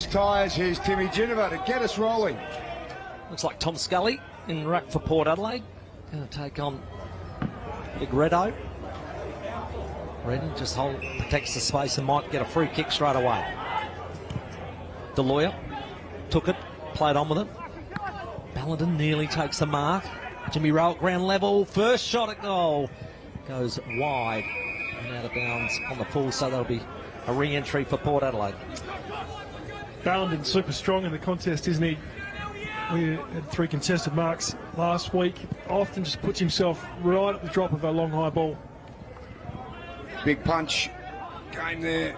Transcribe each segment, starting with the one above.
Tyres, here's Timmy Ginniver to get us rolling. Looks like Tom Scully in ruck for Port Adelaide. Going to take on Big Reddo. Redden just protects the space and might get a free kick straight away. DeLawyer took it, played on with it. Ballenden nearly takes the mark. Jimmy Rowe at ground level. First shot at goal goes wide and out of bounds on the full, so that'll be a re-entry for Port Adelaide. Ballenden's super strong in the contest, isn't he? We had 3 contested marks last week. Often just puts himself right at the drop of a long high ball. Big punch game there.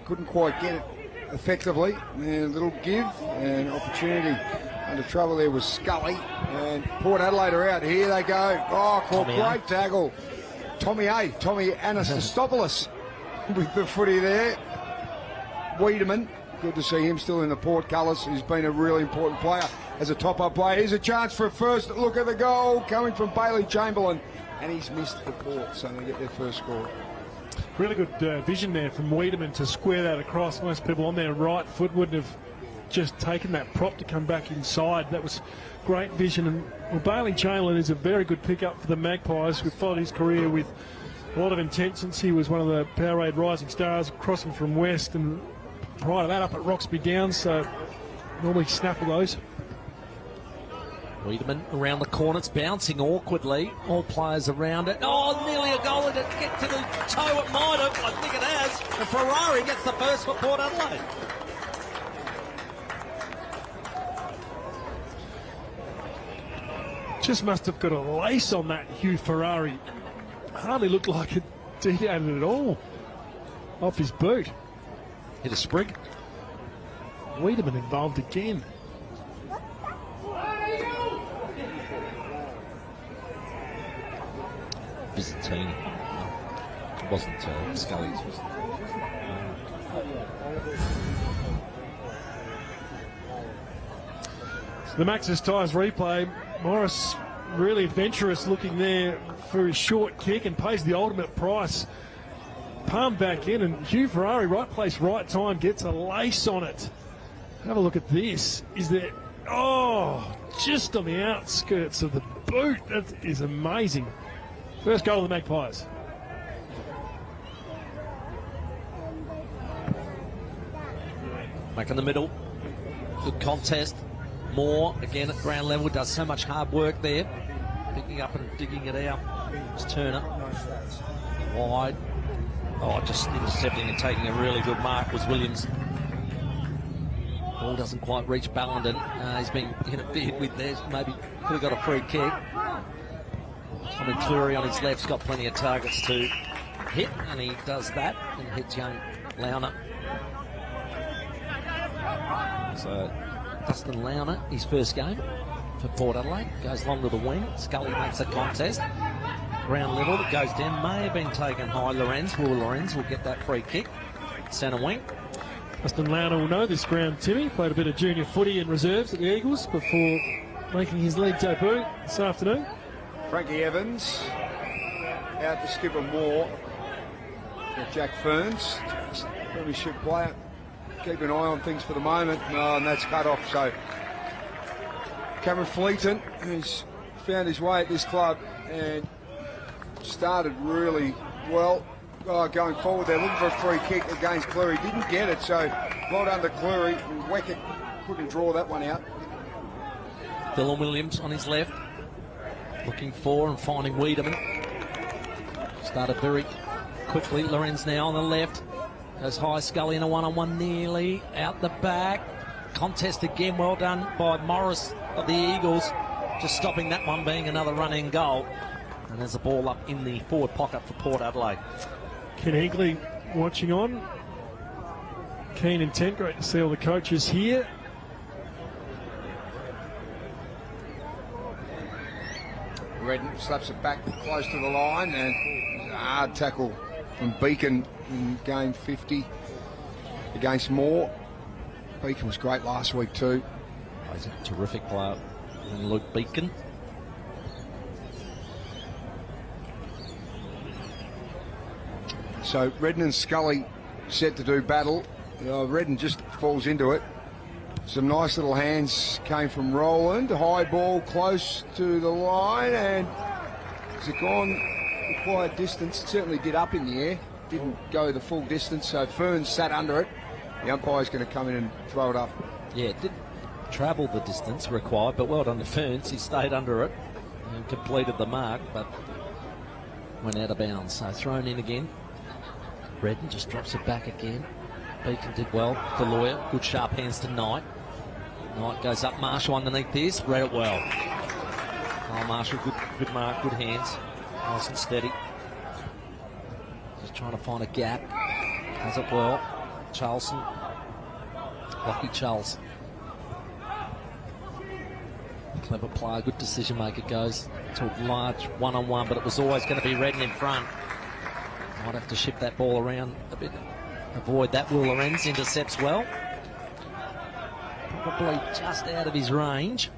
Couldn't quite get it effectively. And a little give and opportunity. Under trouble there was Scully. And Port Adelaide are out. Here they go. Oh, great tackle. Tommy Anastastopoulos with the footy there. Wiedemann. Good to see him still in the Port colours. He's been a really important player as a top-up player. Here's a chance for a first look at the goal coming from Bailey Chamberlain. And he's missed for Port, so they get their first score. Really good vision there from Wiedemann to square that across. Most people on their right foot wouldn't have just taken that prop to come back inside. That was great vision. And Bailey Chamberlain is a very good pickup for the Magpies. We've followed his career with a lot of intent since he was one of the Powerade Rising Stars, crossing from West, and prior to that up at Roxby Downs, so normally snaffle those. Wiedemann around the corner, it's bouncing awkwardly. All players around it. Oh, nearly a goal. Did it get to the toe? It might have. I think it has. And Ferrari gets the first for Port Adelaide. Just must have got a lace on that Hugh Ferrari. Hardly looked like it deviated at all off his boot. Hit a sprig. Wiedemann involved again. Byzantine. It wasn't Scully's. So the Maxis Tyres replay. Morris really adventurous looking there for his short kick and pays the ultimate price. Palm back in, and Hugh Ferrari, right place, right time, gets a lace on it. Have a look at this. Is there... Oh, just on the outskirts of the boot. That is amazing. First goal of the Magpies. Back in the middle. Good contest. Moore, again at ground level, does so much hard work there. Picking up and digging it out. It's Turner. Wide. Oh, just intercepting and taking a really good mark was Williams. Ball doesn't quite reach Ballenden. He's been interfered with there. Maybe could have got a free kick. Tommy Cleary on his left's got plenty of targets to hit, and he does that and hits young Launer. So Dustin Launer, his first game for Port Adelaide, goes long to the wing. Scully makes a contest. Ground level, that goes down, may have been taken high. Lorenz will get that free kick. Centre wing. Dustin Launer will know this ground, Timmy. Played a bit of junior footy in reserves at the Eagles before making his league debut this afternoon. Frankie Evans out to Skipper Moore. Jack Ferns, really should player. Keep an eye on things for the moment. No, and that's cut off. So Cameron Fleeton, who's found his way at this club and started really well. Going forward there, looking for a free kick against Cleary. Didn't get it, so well done to Cleary. Weckett couldn't draw that one out. Dylan Williams on his left, looking for and finding Wiedemann. Started very quickly. Lorenz now on the left. Goes high, Scully in a one-on-one nearly. Out the back. Contest again, well done by Morris of the Eagles. Just stopping that one being another run-in goal. And there's a ball up in the forward pocket for Port Adelaide. Ken Higley watching on. Keen intent, great to see all the coaches here. Redden slaps it back close to the line, and a hard tackle from Beacon in game 50 against Moore. Beacon was great last week too. He's a terrific player, and Luke Beacon. So Redden and Scully set to do battle. Redden just falls into it. Some nice little hands came from Roland. High ball close to the line, and has it gone required distance? It certainly did up in the air. Didn't go the full distance, so Ferns sat under it. The umpire's going to come in and throw it up. Yeah, it didn't travel the distance required, but well done to Ferns. He stayed under it and completed the mark, but went out of bounds. So thrown in again. Redden just drops it back again. Beacon did well. The lawyer, good sharp hands to Knight. Knight goes up. Marshall underneath this. Read it well. Oh, Marshall, good mark, good hands. Nice and steady. Just trying to find a gap. Does it well. Charleston. Lucky Charles. Clever player, good decision maker. Goes to a large one-on-one, but it was always going to be Redden in front. Might have to shift that ball around a bit. Avoid that. Will Lorenz intercepts well. Probably just out of his range.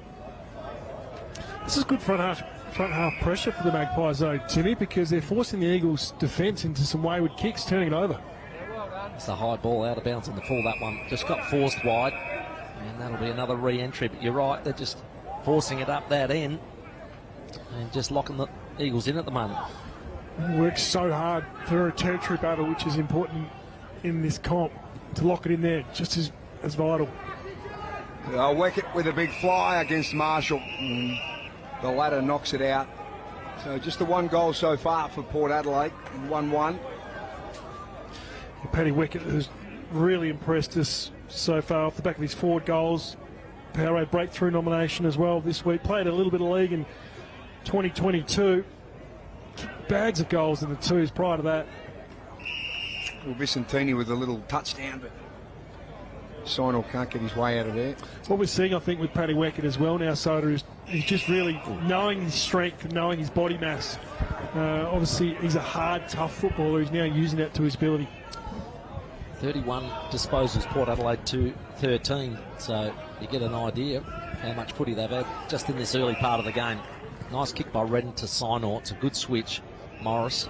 This is good front half pressure for the Magpies though, Timmy, because they're forcing the Eagles' defence into some wayward kicks, turning it over. It's a high ball out of bounds on the full. That one just got forced wide, and that'll be another re-entry. But you're right, they're just forcing it up that end and just locking the Eagles in at the moment. It works so hard for a territory battle, which is important in this comp, to lock it in there, just as vital. Weckett with a big fly against Marshall. The latter knocks it out. So just the one goal so far for Port Adelaide, 1-1. Paddy Weckett has really impressed us so far off the back of his forward goals. Powerade breakthrough nomination as well this week. Played a little bit of league in 2022. Bags of goals in the twos prior to that. Well, Vicentini with a little touchdown, but Sinor can't get his way out of there. What we're seeing, I think, with Paddy Weckett as well now, Soda, is he's just really knowing his strength and knowing his body mass. Obviously, he's a hard, tough footballer. He's now using that to his ability. 31 disposals, Port Adelaide to 13. So you get an idea how much footy they've had just in this early part of the game. Nice kick by Redden to Sinor. It's a good switch. Morris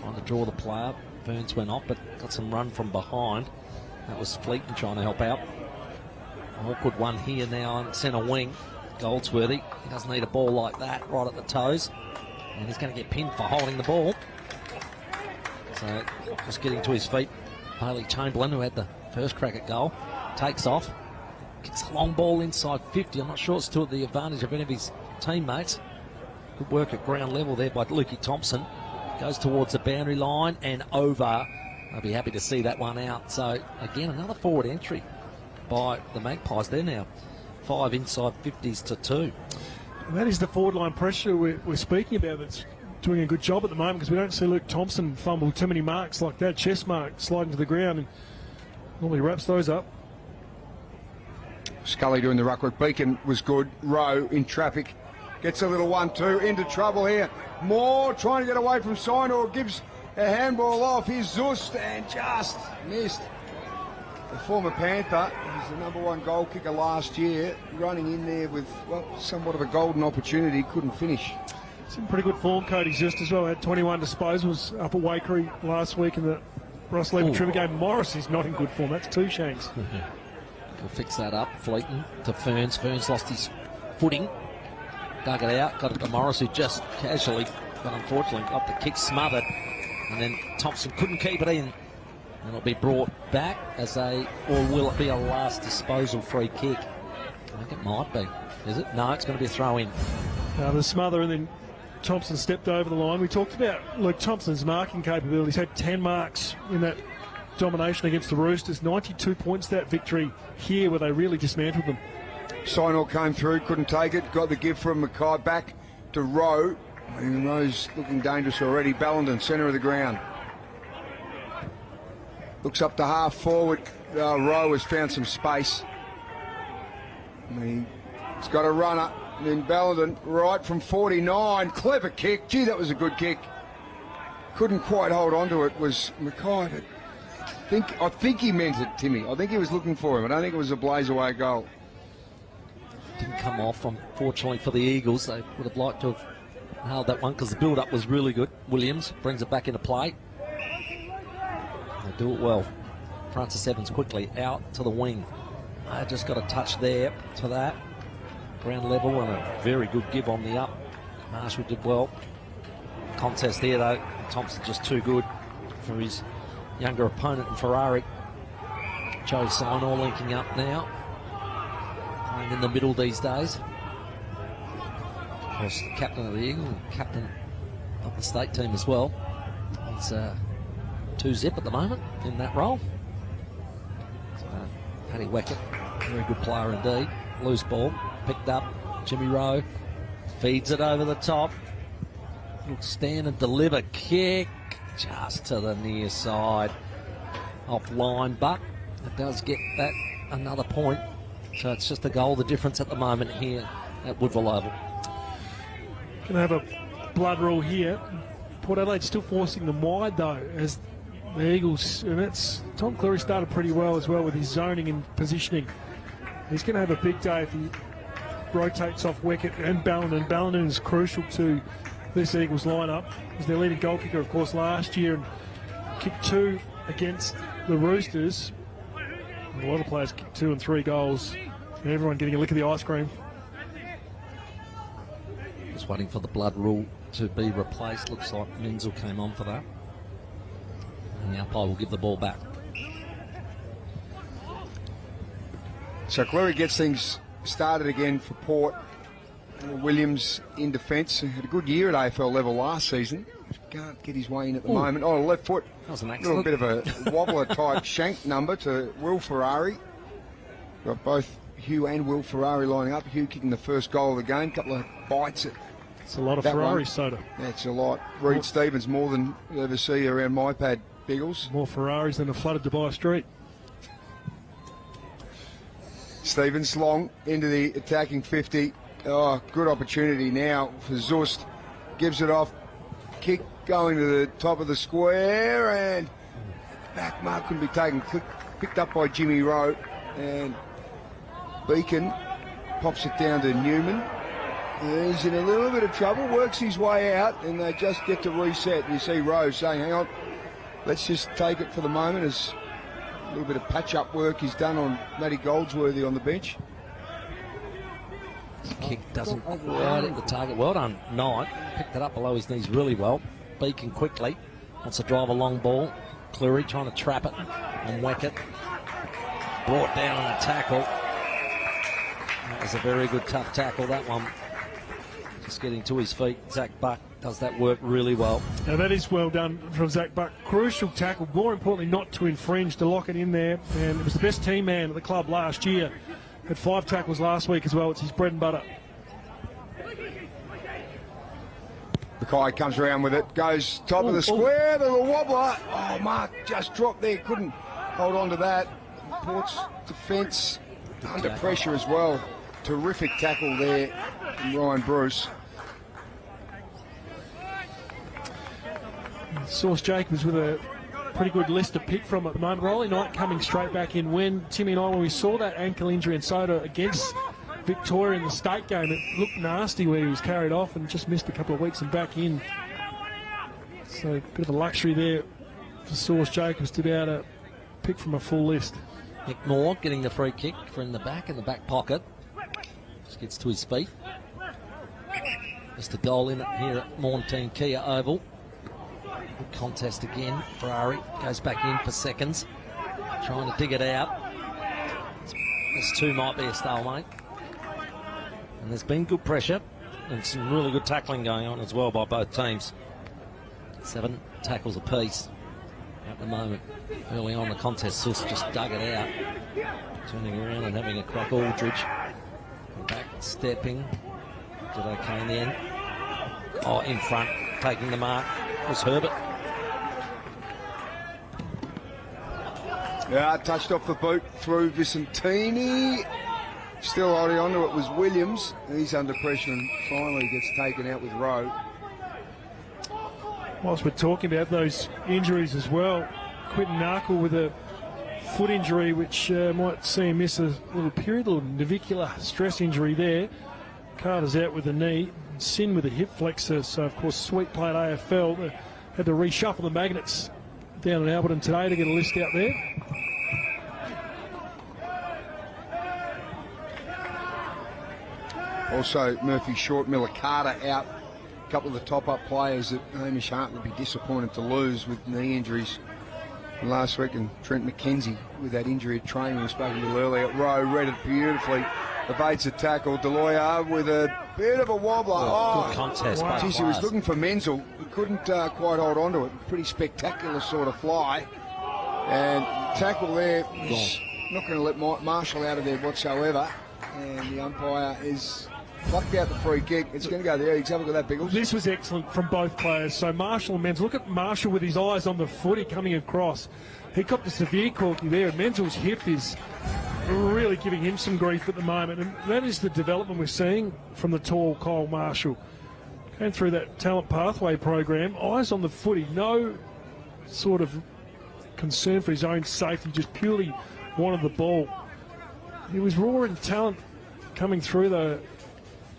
trying to draw the player. Burns went off, but got some run from behind. That was Fleeton trying to help out. An awkward one here now on centre wing. Goldsworthy. He doesn't need a ball like that right at the toes. And he's going to get pinned for holding the ball. So just getting to his feet. Bailey Chamberlain, who had the first crack at goal, takes off. Gets a long ball inside 50. I'm not sure it's to the advantage of any of his teammates. Good work at ground level there by Lukey Thompson. Goes towards the boundary line and over. I'll be happy to see that one out. So, again, another forward entry by the Magpies. They're now 5 inside 50s to 2. And that is the forward line pressure we're speaking about that's doing a good job at the moment, because we don't see Luke Thompson fumble too many marks like that. Chest mark sliding to the ground and normally wraps those up. Scully doing the ruck work. Beacon was good. Rowe in traffic. Gets a little 1-2. Into trouble here. Moore trying to get away from Sinor. Gives a handball off. Here's Zust and just missed. The former Panther, he's the #1 goal kicker last year, running in there with, well, somewhat of a golden opportunity. Couldn't finish. It's in pretty good form, Cody Zust as well. Had 21 disposals up at Waikerie last week in the Ross Lever-Trevor game. Morris is not in good form. That's 2 shanks. We'll fix that up. Fleeton to Ferns. Ferns lost his footing. Dug it out. Got it to Morris, who just casually, but unfortunately, got the kick smothered. And then Thompson couldn't keep it in. And it'll be brought back as or will it be a last disposal free kick? I think it might be. Is it? No, it's going to be a throw in. The smother, and then Thompson stepped over the line. We talked about Luke Thompson's marking capabilities. Had 10 marks in that domination against the Roosters. 92 points that victory here, where they really dismantled them. Sinor came through, couldn't take it. Got the give from Mackay back to Rowe. And Rowe's looking dangerous already. Ballenden, centre of the ground. Looks up to half forward. Rowe has found some space. He's got a runner. And then Ballenden right from 49. Clever kick. Gee, that was a good kick. Couldn't quite hold on to it. Was Mackay. I think he meant it, Timmy. I think he was looking for him. I don't think it was a blaze away goal. Didn't come off, unfortunately, for the Eagles. They would have liked to have held that one because the build-up was really good. Williams brings it back into play. They do it well. Francis Evans quickly out to the wing. I just got a touch there to that. Ground level and a very good give on the up. Marshall did well. Contest there though. Thompson just too good for his younger opponent in Ferrari. Joe Sinor linking up now. Playing in the middle these days. Of course, the captain of the Eagle, captain of the state team as well. He's 2-zip at the moment in that role. So, Paddy Weckett, very good player indeed. Loose ball, picked up. Jimmy Rowe feeds it over the top. Little stand and deliver kick just to the near side. Offline, but it does get that another point. So it's just a goal, the difference at the moment here at Woodville Oval. Going to have a blood rule here. Port Adelaide still forcing them wide though, as the Eagles, and that's Tom Cleary started pretty well as well with his zoning and positioning. He's going to have a big day if he rotates off Weckett and Ballinen. Ballinen is crucial to this Eagles lineup. He was their leading goal kicker, of course, last year and kicked 2 against the Roosters. And a lot of players kicked 2 and 3 goals. And everyone getting a lick of the ice cream. Just waiting for the blood rule to be replaced. Looks like Menzel came on for that. And the umpire will give the ball back. So Cleary gets things started again for Port. Williams in defence. Had a good year at AFL level last season. Can't get his way in at the moment. Oh, left foot. That was an A accident. little bit of a wobbler type shank number to Will Ferrari. Got both Hugh and Will Ferrari lining up. Hugh kicking the first goal of the game. Couple of bites at It's a lot of that Ferrari one. soda. That's a lot. Reed Stevens more than you ever see around my pad, Biggles. More Ferraris than a flooded Dubai street. Stevens long into the attacking 50. Oh, good opportunity now for Zust. Gives it off. Kick going to the top of the square, and back mark couldn't be taken. Picked up by Jimmy Rowe, and Beacon pops it down to Newman. He's in a little bit of trouble, works his way out, and they just get to reset. And you see Rowe saying, hang on, let's just take it for the moment, as a little bit of patch-up work he's done on Matty Goldsworthy on the bench. Kick doesn't quite hit the target. Well done, Knight. Picked it up below his knees really well. Beacon quickly wants to drive a long ball. Cleary trying to trap it and whack it. Brought down on a tackle. That was a very good tough tackle, that one. Just getting to his feet. Zach Buck does that work really well. Now that is well done from Zach Buck. Crucial tackle, more importantly not to infringe, to lock it in there. And it was the best team man at the club last year. Had 5 tackles last week as well. It's his bread and butter. Mackay comes around with it, goes top of the square, the little wobbler. Oh, Mark just dropped there, couldn't hold on to that. Port's defence under pressure as well. Terrific tackle there from Ryan Bruce. Sauce Jacobs with a pretty good list to pick from at the moment. Rolly Knight coming straight back in. When Timmy and I, when we saw that ankle injury in Soda against Victoria in the state game, it looked nasty where he was carried off and just missed a couple of weeks and back in. So a bit of a luxury there for Sauce Jacobs to be able to pick from a full list. Nick Moore getting the free kick from the back in the back pocket. Just gets to his feet. Just a goal in it here at Montine Kia Oval. Good contest again. Ferrari goes back in for seconds, trying to dig it out. This 2 might be a stalemate. And there's been good pressure and some really good tackling going on as well by both teams. 7 tackles apiece at the moment. Early on the contest, Sus just dug it out. Turning around and having a crack. Aldridge back stepping. Did okay in the end. Oh, in front, taking the mark was Herbert. Yeah, touched off the boot through Vicentini. Still holding on to it was Williams. He's under pressure and finally gets taken out with Rowe. Whilst we're talking about those injuries as well, Quinton Narkle with a foot injury which might see him miss a little period, a little navicular stress injury there. Carter's out with a knee, Sin with a hip flexor, so of course Sweet played AFL. They had to reshuffle the magnets down in Alberton today to get a list out there. Also, Murphy Short, Miller Carter out. A couple of the top-up players that Hamish Hart would be disappointed to lose with knee injuries last week, and Trent McKenzie with that injury at training we spoke to earlier. Rowe read it beautifully, evades the tackle. Deloya with a bit of a wobbler. Good contest. Wow. Geez, he was looking for Menzel. He couldn't quite hold on to it. Pretty spectacular sort of fly. And tackle there. He's not going to let Marshall out of there whatsoever. And the umpire is plucked out the free kick. It's going to go there. He's having a look at that, Biggles. This was excellent from both players. So Marshall and Menzel. Look at Marshall with his eyes on the footy coming across. He copped a severe corky there. Menzel's hip is really giving him some grief at the moment. And that is the development we're seeing from the tall Kyle Marshall. Going through that talent pathway program. Eyes on the footy. No sort of concern for his own safety. Just purely wanted the ball. He was raw in talent coming through the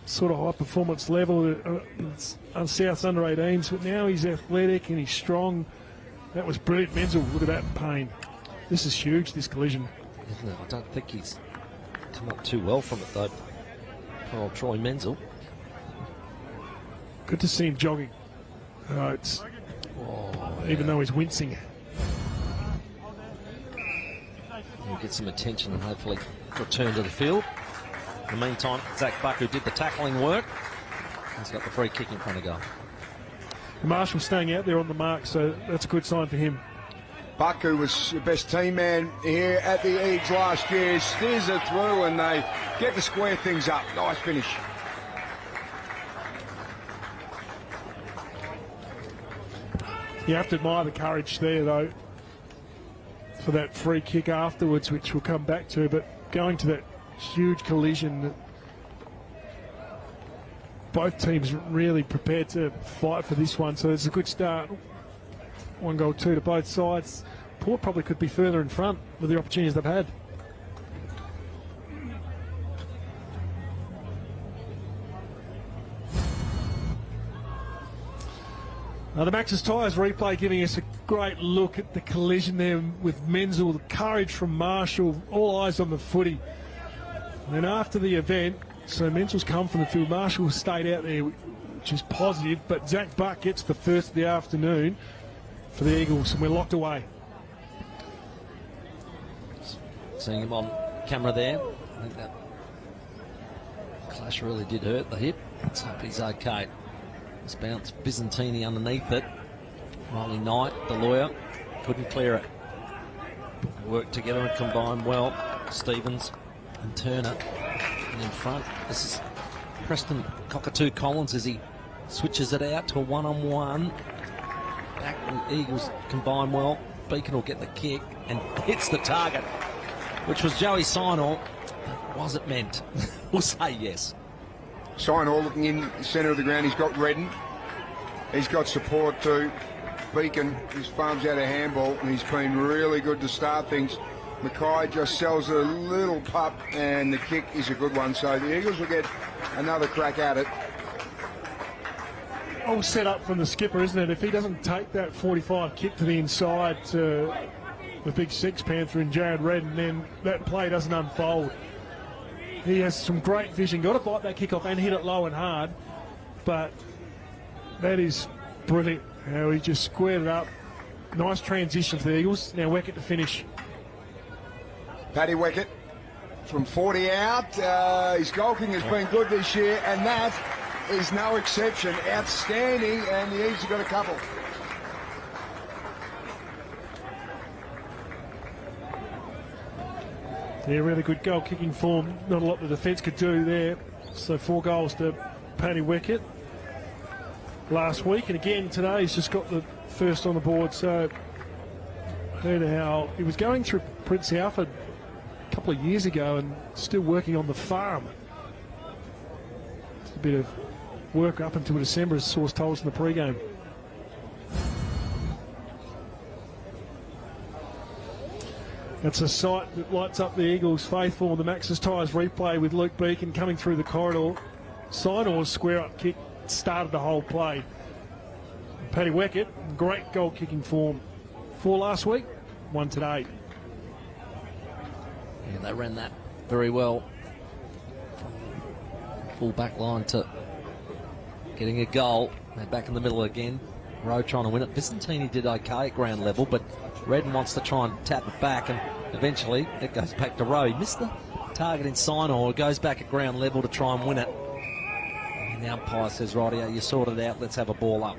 sort of high performance level on South's under 18s, but now he's athletic and he's strong. That was brilliant. Menzel, look at that pain. This is huge, this collision. Isn't it? I don't think he's come up too well from it though. Oh, Troy Menzel. Good to see him jogging. Even though he's wincing. He'll get some attention and hopefully return to the field. In the meantime, Zach Buck, who did the tackling work, he's got the free kick in front of goal. Marshall staying out there on the mark, so that's a good sign for him. Buck, who was the best team man here at the Eags last year, steers it through and they get to square things up. Nice finish. You have to admire the courage there, though, for that free kick afterwards, which we'll come back to, but going to that huge collision, both teams really prepared to fight for this one, so it's a good start. 1-2 to both sides. Port probably could be further in front with the opportunities they've had. The Max's Tyres replay giving us a great look at the collision there with Menzel, the courage from Marshall, all eyes on the footy. And after the event, so Menzel's come from the field, Marshall stayed out there, which is positive, but Zach Buck gets the first of the afternoon for the Eagles, and we're locked away. Seeing him on camera there, I think that clash really did hurt the hip. Let's hope he's okay. This bounce Byzantini underneath it. Riley Knight, the lawyer, couldn't clear it. They worked together and combined well. Stevens and Turner. And in front, this is Preston Cockatoo Collins as he switches it out to a one-on-one. Back, the Eagles combine well. Beacon will get the kick and hits the target, which was Joey Sinor. Was it meant? We'll say yes. Sinor looking in the centre of the ground. He's got Redden. He's got support too. Beacon, his farm's out of handball, and he's been really good to start things. Mackay just sells a little pup, and the kick is a good one. So the Eagles will get another crack at it. All set up from the skipper, isn't it? If he doesn't take that 45 kick to the inside to the big Six Panther and Jared Redden, then that play doesn't unfold. He has some great vision. Got to bite that kick off and hit it low and hard. But that is brilliant how he just squared it up. Nice transition for the Eagles. Now Weckett to finish. Paddy Weckett from 40 out. His goal kicking has been good this year, and that is no exception. Outstanding, and the Eagles have got a couple. Yeah, really good goal kicking form. Not a lot the defence could do there. So 4 goals to Paddy Weckett last week. And again today he's just got the first on the board. So heard how he was going through Prince Alfred a couple of years ago and still working on the farm. It's a bit of work up until December, as Source told us in the pre-game. It's a sight that lights up the Eagles faithful. The Max's Tyres replay with Luke Beacon coming through the corridor. Sinor's square-up kick started the whole play. Paddy Weckett, great goal-kicking form. 4 last week, 1 today. Yeah, they ran that very well. full back line to getting a goal. They're back in the middle again. Rowe trying to win it. Vicentini did okay at ground level, but Redden wants to try and tap it back, and eventually it goes back to Rowe. He missed the target in Sinor. It goes back at ground level to try and win it. And the umpire says, rightio, you sorted it out, let's have a ball up.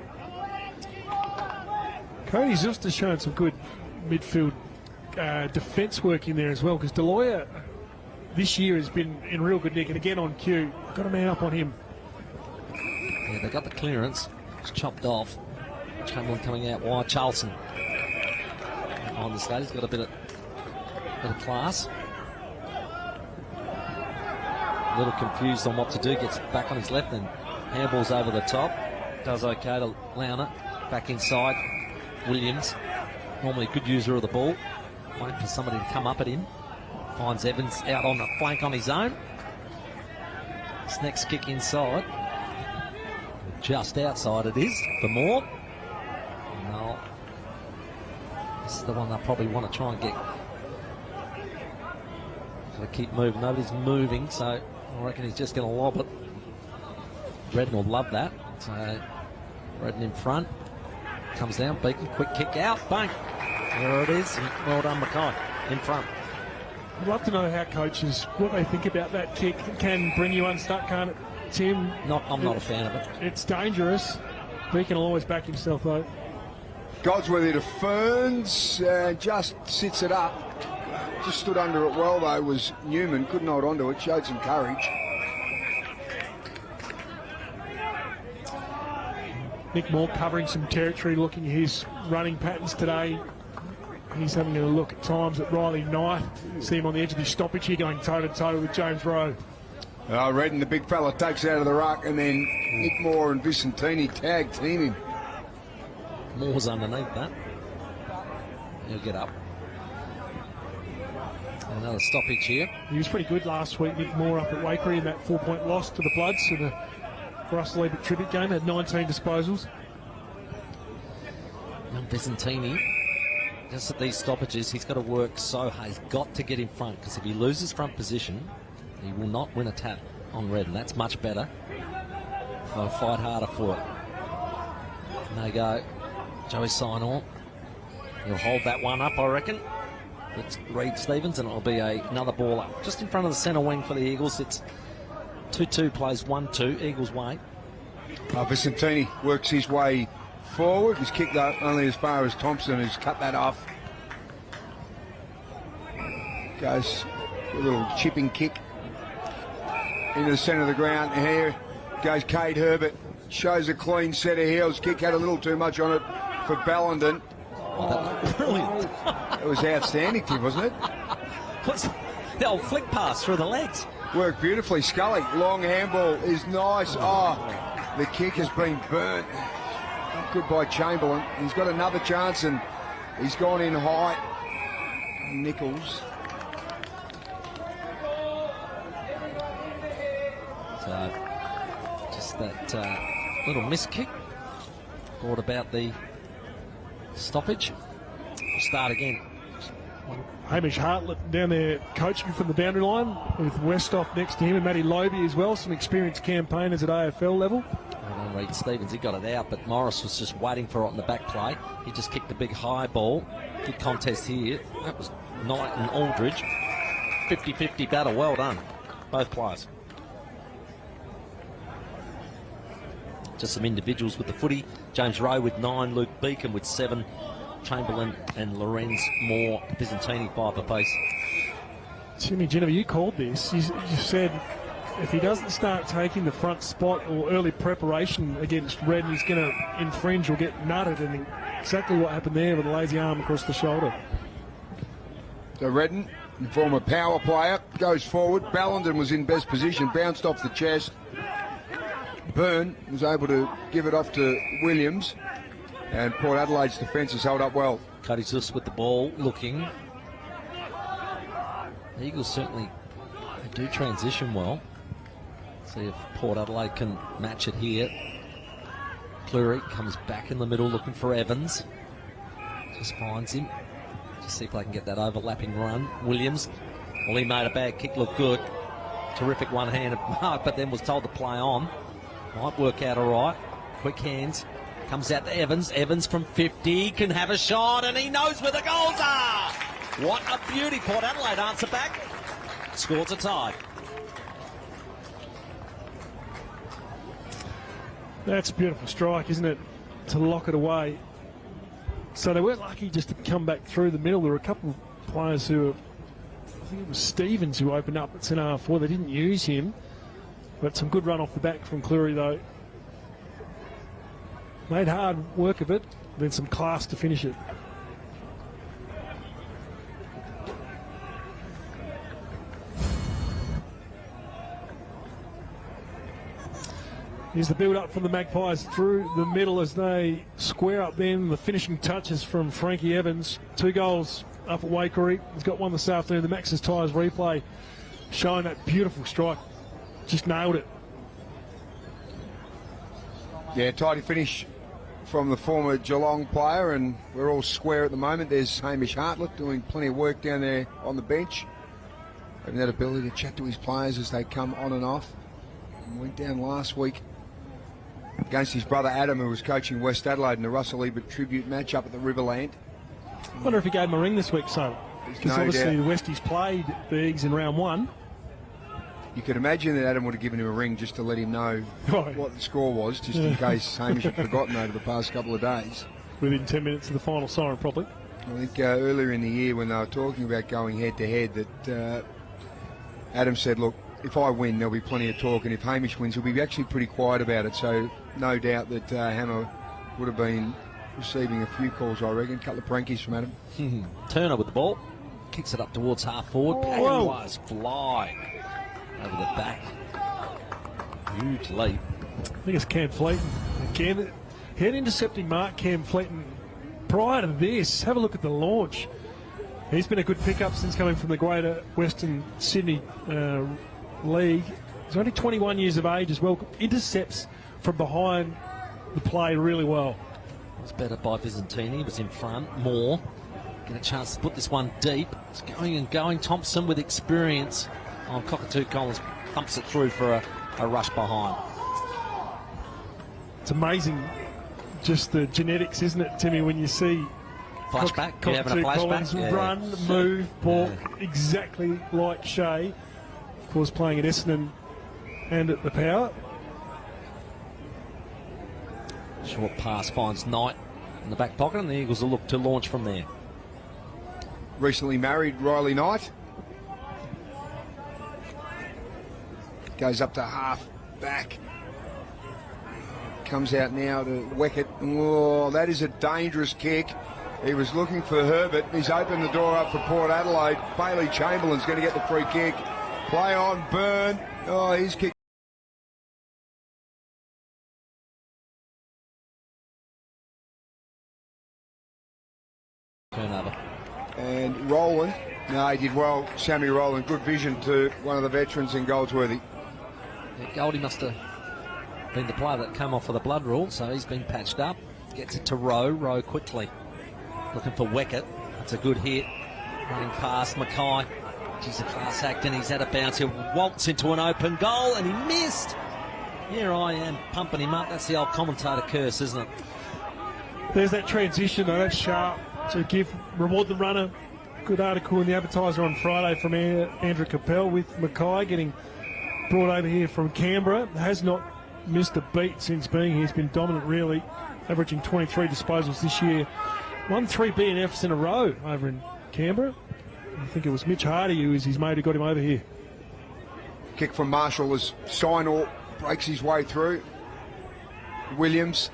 Cody's just showing some good midfield defence work in there as well, because Deloya this year has been in real good nick, and again on cue, got a man up on him. Yeah, they got the clearance. It's chopped off. Chamberlain coming out wide. Charlson on the stage. He's got a bit of class. A little confused on what to do. Gets back on his left and handballs over the top. Does okay to Launer. Back inside. Williams, normally a good user of the ball. Waiting for somebody to come up at him. Finds Evans out on the flank on his own. His next kick inside. Just outside it is for Moore. No. This is the one they probably want to try and get. So keep moving. Nobody's moving, so I reckon he's just going to lob it. Redden will love that. So Redden in front. Comes down, Beacon, quick kick out, bang. There it is. Well done, Mackay, in front. I'd love to know how coaches, what they think about that kick. It can bring you unstuck, can't it, Tim? I'm not a fan of it. It's dangerous. Beacon will always back himself, though. Goldsworthy to Ferns, just sits it up. Just stood under it well, though, was Newman. Couldn't hold on to it, showed some courage. Nick Moore covering some territory, looking at his running patterns today. He's having a look at times at Riley Knight. See him on the edge of his stoppage here going toe-to-toe with James Rowe. Redden, the big fella, takes it out of the ruck, and then Nick Moore and Vicentini tag team him. Moore's underneath that. He'll get up. Another stoppage here. He was pretty good last week, Nick Moore, up at Wakery in that 4-point loss to the Bloods in the Russell Ebert tribute game. Had 19 disposals. Now Vicentini, just at these stoppages, he's got to work so hard. He's got to get in front, because if he loses front position, he will not win a tap on Redden. That's much better. So fight harder for it. And they go. Joey Sinor. He'll hold that one up, I reckon. It's Reid Stevens, and it'll be another ball up. Just in front of the centre wing for the Eagles. It's 2-2 plays 1-2, Eagles way. Vicentini works his way forward. He's kicked up only as far as Thompson, who's cut that off. Goes a little chipping kick into the centre of the ground. Here goes Cade Herbert. Shows a clean set of heels. Kick had a little too much on it for Ballenden. Oh, that was brilliant. It was outstanding, Tim, wasn't it? What's the old flick pass through the legs? Worked beautifully. Scully, long handball is nice. Oh, the kick has been burnt. Good by Chamberlain. He's got another chance, and he's gone in high. Nichols. So, just that little miss kick brought about the stoppage. We'll start again. Hamish Hartlett down there coaching from the boundary line with Westhoff next to him and Matty Loby as well, some experienced campaigners at AFL level. And Reid Stevens, he got it out, but Morris was just waiting for it on the back play. He just kicked a big high ball. Good contest here. That was Knight and Aldridge. 50-50 battle. Well done, both players. Just some individuals with the footy. James Rowe with 9, Luke Beacon with 7, Chamberlain and Lorenz Moore, Vicentini 5 apiece. Timmy Jennifer, you called this. You said if he doesn't start taking the front spot or early preparation against Redden, he's going to infringe or get nutted, and exactly what happened there with a lazy arm across the shoulder. So Redden, the former power player, goes forward. Ballenden was in best position, bounced off the chest. Byrne was able to give it off to Williams, and Port Adelaide's defence has held up well. Cody Zus with the ball, looking. The Eagles certainly do transition well. See if Port Adelaide can match it here. Cleary comes back in the middle looking for Evans. Just finds him. Just see if I can get that overlapping run. Williams, well, he made a bad kick look good. Terrific one-handed mark, but then was told to play on. Might work out all right. Quick hands. Comes out to Evans. Evans from 50 can have a shot, and he knows where the goals are. What a beauty. Port Adelaide answer back. Scores a tie. That's a beautiful strike, isn't it? To lock it away. So they weren't lucky just to come back through the middle. There were a couple of players who, I think it was Stevens who opened up at centre half forward. They didn't use him. But some good run off the back from Cleary, though. Made hard work of it, then some class to finish it. Here's the build-up from the Magpies through the middle as they square up then. The finishing touches from Frankie Evans. 2 goals up at Waikerie. He's got one this afternoon. The Max's Tyres replay showing that beautiful strike. Just nailed it. Yeah, tidy finish from the former Geelong player, and we're all square at the moment. There's Hamish Hartlett doing plenty of work down there on the bench. Having that ability to chat to his players as they come on and off. And went down last week against his brother Adam, who was coaching West Adelaide in the Russell Ebert tribute match up at the Riverland. I wonder if he gave him a ring this week, so. Because obviously the Westies played the Eagles in round 1. You could imagine that Adam would have given him a ring just to let him know what the score was, just in case Hamish had forgotten over the past couple of days. Within 10 minutes of the final siren, probably. I think earlier in the year when they were talking about going head-to-head, that Adam said, look, if I win, there'll be plenty of talk, and if Hamish wins, he'll be actually pretty quiet about it. So no doubt that Hammer would have been receiving a few calls, I reckon. A couple of prankies from Adam. Turner with the ball. Kicks it up towards half forward. Pagan-wise fly over the back. Huge leap. I think it's Cam Fleeton. Again, head intercepting mark, Cam Fleeton. Prior to this, have a look at the launch. He's been a good pickup since coming from the Greater Western Sydney League. He's only 21 years of age as well. Intercepts from behind the play really well. It was better by Byzantini. He was in front more. Get a chance to put this one deep. It's going and going. Thompson with experience. Cockatoo Collins thumps it through for a rush behind. It's amazing, just the genetics, isn't it, Timmy, when you see flashback. You having a flashback? Collins run, move, balk, exactly like Shea. Of course, playing at Essendon and at the Power. Short pass finds Knight in the back pocket, and the Eagles will look to launch from there. Recently married Riley Knight. Goes up to half back. Comes out now to Weckett. Oh, that is a dangerous kick. He was looking for Herbert. He's opened the door up for Port Adelaide. Bailey Chamberlain's going to get the free kick. Play on, Byrne. Oh, he's kicked. Turnover. And Rowland. No, he did well. Sammy Rowland. Good vision to one of the veterans in Goldsworthy. Yeah, Goldie must have been the player that came off for the blood rule, so he's been patched up. Gets it to Rowe quickly. Looking for Weckett. That's a good hit. Running past Mackay. He's a class act, and he's had a bounce. He'll waltz into an open goal, and he missed. Here I am pumping him up. That's the old commentator curse, isn't it? There's that transition, though. That's sharp to reward the runner. Good article in the Advertiser on Friday from Andrew Capel with Mackay getting brought over here from Canberra. Has not missed a beat since being here. He's been dominant, really, averaging 23 disposals this year. Won 3 BNFs in a row over in Canberra. I think it was Mitch Hardy, who is his mate, who got him over here. Kick from Marshall as Sinor breaks his way through. Williams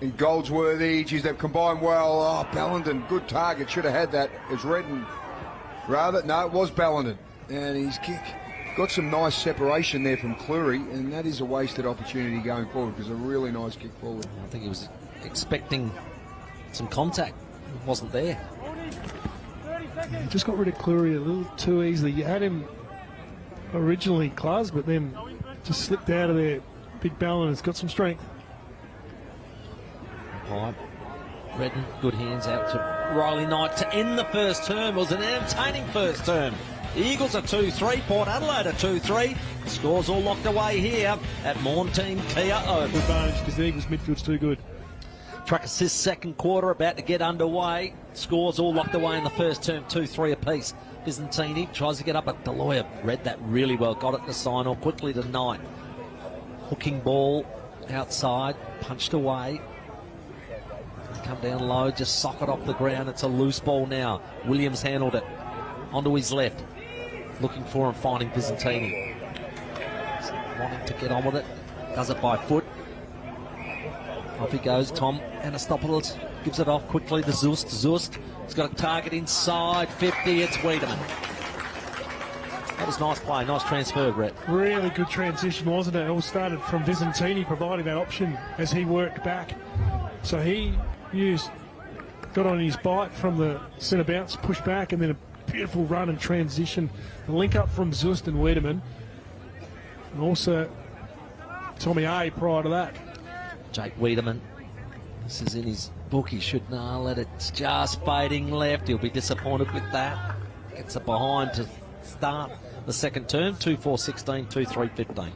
and Goldsworthy. Geez, they've combined well. Oh, Ballenden, good target. Should have had that as Redden. Rather, no, it was Ballenden. And his kick got some nice separation there from Cleary, and that is a wasted opportunity going forward because a really nice kick forward. I think he was expecting some contact. It wasn't there. He just got rid of Cleary a little too easily. You had him originally, Claus, but then just slipped out of there. Big Ballon has got some strength. Right. Redden, good hands out to Riley Knight to end the first term. It was an entertaining first term Eagles are 2-3, Port Adelaide are 2-3. Scores all locked away here at Morntein Kia Oval. Advantage because the Eagles midfield's too good. Truck assist second quarter about to get underway. Scores all locked away in the first term, 2-3 apiece. Byzantini tries to get up, but Deloya read that really well. Got it to sign off quickly tonight. Hooking ball outside, punched away. Come down low, just sock it off the ground. It's a loose ball now. Williams handled it. Onto his left. Looking for him, finding Byzantini. Wanting to get on with it. Does it by foot. Off he goes, Tom Anastopoulos gives it off quickly to Zust. Zust has got a target inside 50. It's Wiedemann. That was nice play, nice transfer, Brett. Really good transition, wasn't it? It all started from Byzantini providing that option as he worked back. So he got on his bite from the centre bounce, push back, and then a beautiful run and transition. The link up from Zust and Wiedemann. And also Tommy A prior to that. Jake Wiedemann, this is in his book, he should nail it. It's just fading left. He'll be disappointed with that. Gets it behind to start the second term. 2-4-16, 2-3-15.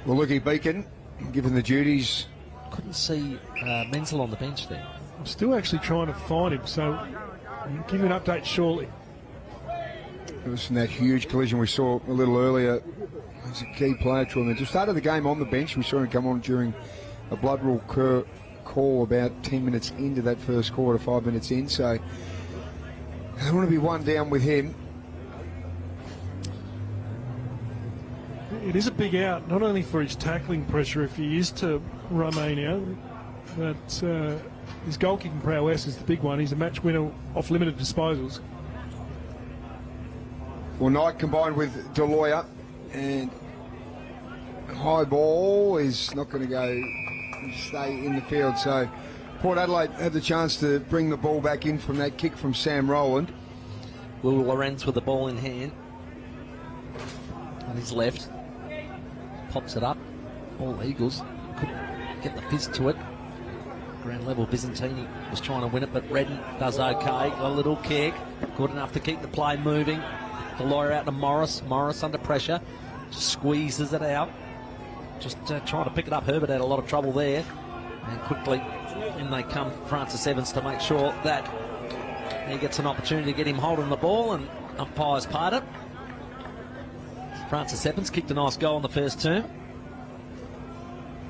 Well, Lucky Beacon, given the duties. Couldn't see Menzel on the bench there. I'm still actually trying to find him, so I'll give you an update shortly. It was in that huge collision we saw a little earlier. He's a key player to him. Just started the game on the bench. We saw him come on during a blood rule call about 10 minutes into that first quarter, 5 minutes in. So I don't want to be one down with him. It is a big out, not only for his tackling pressure if he is to remain out, but his goal-kicking prowess is the big one. He's a match winner off limited disposals. Well, Knight combined with Deloya, and high ball is not going to stay in the field. So Port Adelaide had the chance to bring the ball back in from that kick from Sam Rowland. Will Lorenz with the ball in hand on his left, pops it up. All Eagles couldn't get the fist to it. Ground level, Byzantini was trying to win it, but Redden does okay. Got a little kick, good enough to keep the play moving. The lawyer out to Morris. Morris under pressure, just squeezes it out. Just trying to pick it up. Herbert had a lot of trouble there, and quickly in they come Francis Evans to make sure that he gets an opportunity to get him holding the ball, and umpires part it. Francis Evans kicked a nice goal in the first term.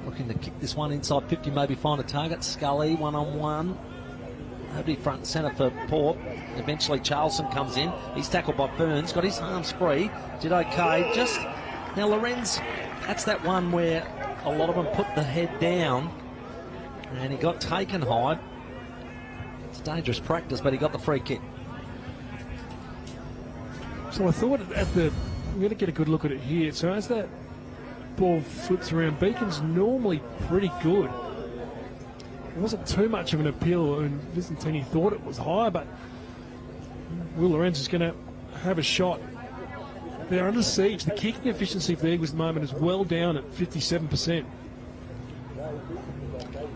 Looking to kick this one inside 50, maybe find a target. Scully one-on-one. Nobody front and centre for Port. Eventually Charleston comes in. He's tackled by Burns. Got his arms free. Did okay. Just now Lorenz, that's that one where a lot of them put the head down and he got taken high. It's dangerous practice, but he got the free kick. So I thought I'm going to get a good look at it here. So as that ball flips around, Beacon's normally pretty good. It wasn't too much of an appeal, and Byzantini thought it was high, but Will Lorenz is going to have a shot. They're under siege. The kicking efficiency for the Eagles at the moment is well down at 57%.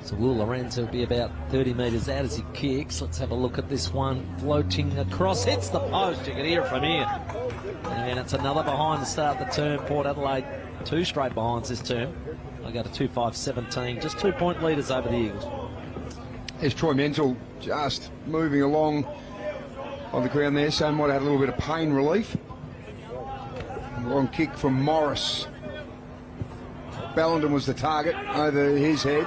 So Will Lorenz will be about 30 metres out as he kicks. Let's have a look at this one. Floating across, hits the post. You can hear it from here. And it's another behind to start the term. Port Adelaide, 2 straight behinds this term. I go to 2-5-17. Just 2-point leaders over the Eagles. There's Troy Menzel just moving along on the ground there. So might have had a little bit of pain relief. Long kick from Morris. Bellenden was the target over his head.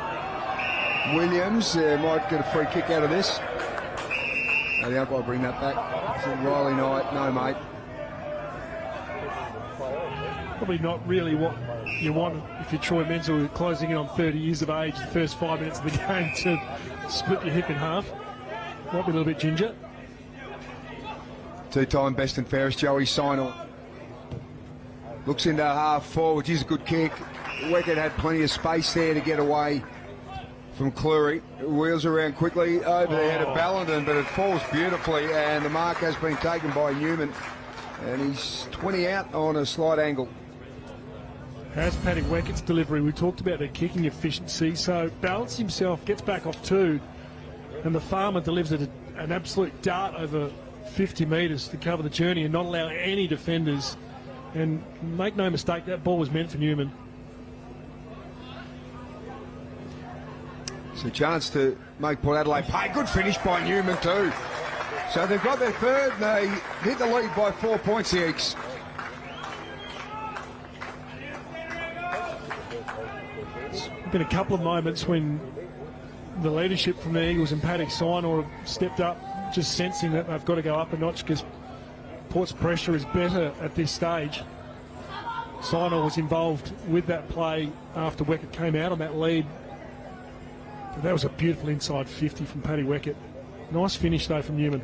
Williams might get a free kick out of this. The umpire will bring that back. So Riley Knight, no mate. Probably not really what you want if you're Troy Menzel closing in on 30 years of age, the first 5 minutes of the game to split your hip in half. Might be a little bit ginger. Two-time best and fairest Joey Sinel. Looks into half forward, which is a good kick. Weckett had plenty of space there to get away from Cleary. Wheels around quickly over the head of Bellenden, but it falls beautifully, and the mark has been taken by Newman. And he's 20 out on a slight angle. Has Paddy Weckett's delivery. We talked about the kicking efficiency, so balanced himself, gets back off 2, and the farmer delivers it an absolute dart over 50 metres to cover the journey and not allow any defenders. And make no mistake, that ball was meant for Newman. It's a chance to make Port Adelaide pay. Good finish by Newman too. So they've got their third and they hit the lead by 4 points, the Eagles. There's been a couple of moments when the leadership from the Eagles and Paddock Sinor have stepped up, just sensing that they've got to go up a notch because Port's pressure is better at this stage. Sinor was involved with that play after Weckett came out on that lead. But that was a beautiful inside 50 from Paddy Weckett. Nice finish though from Newman.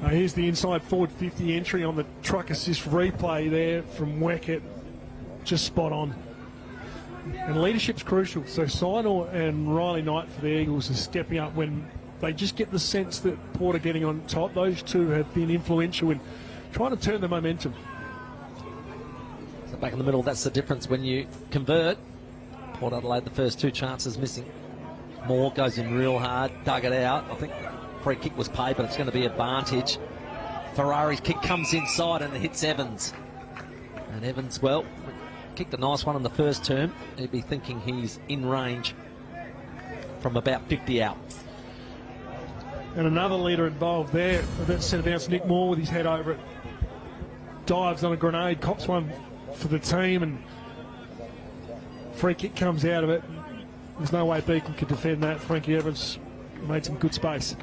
Here's the inside forward 50 entry on the truck assist replay there from Weckett. Just spot on. And leadership's crucial. So Sinor and Riley Knight for the Eagles are stepping up when they just get the sense that Port are getting on top. Those two have been influential in trying to turn the momentum. So back in the middle, that's the difference when you convert. Port Adelaide, the first two chances missing. Moore goes in real hard, dug it out. I think free kick was paid, but it's going to be advantage. Ferrari's kick comes inside and it hits Evans. And Evans, well, kicked a nice one in the first term. He'd be thinking he's in range from about 50 out. And another leader involved there. That centre bounce, Nick Moore with his head over it. Dives on a grenade, cops one for the team, and free kick comes out of it. There's no way Beacon could defend that. Frankie Evans made some good space.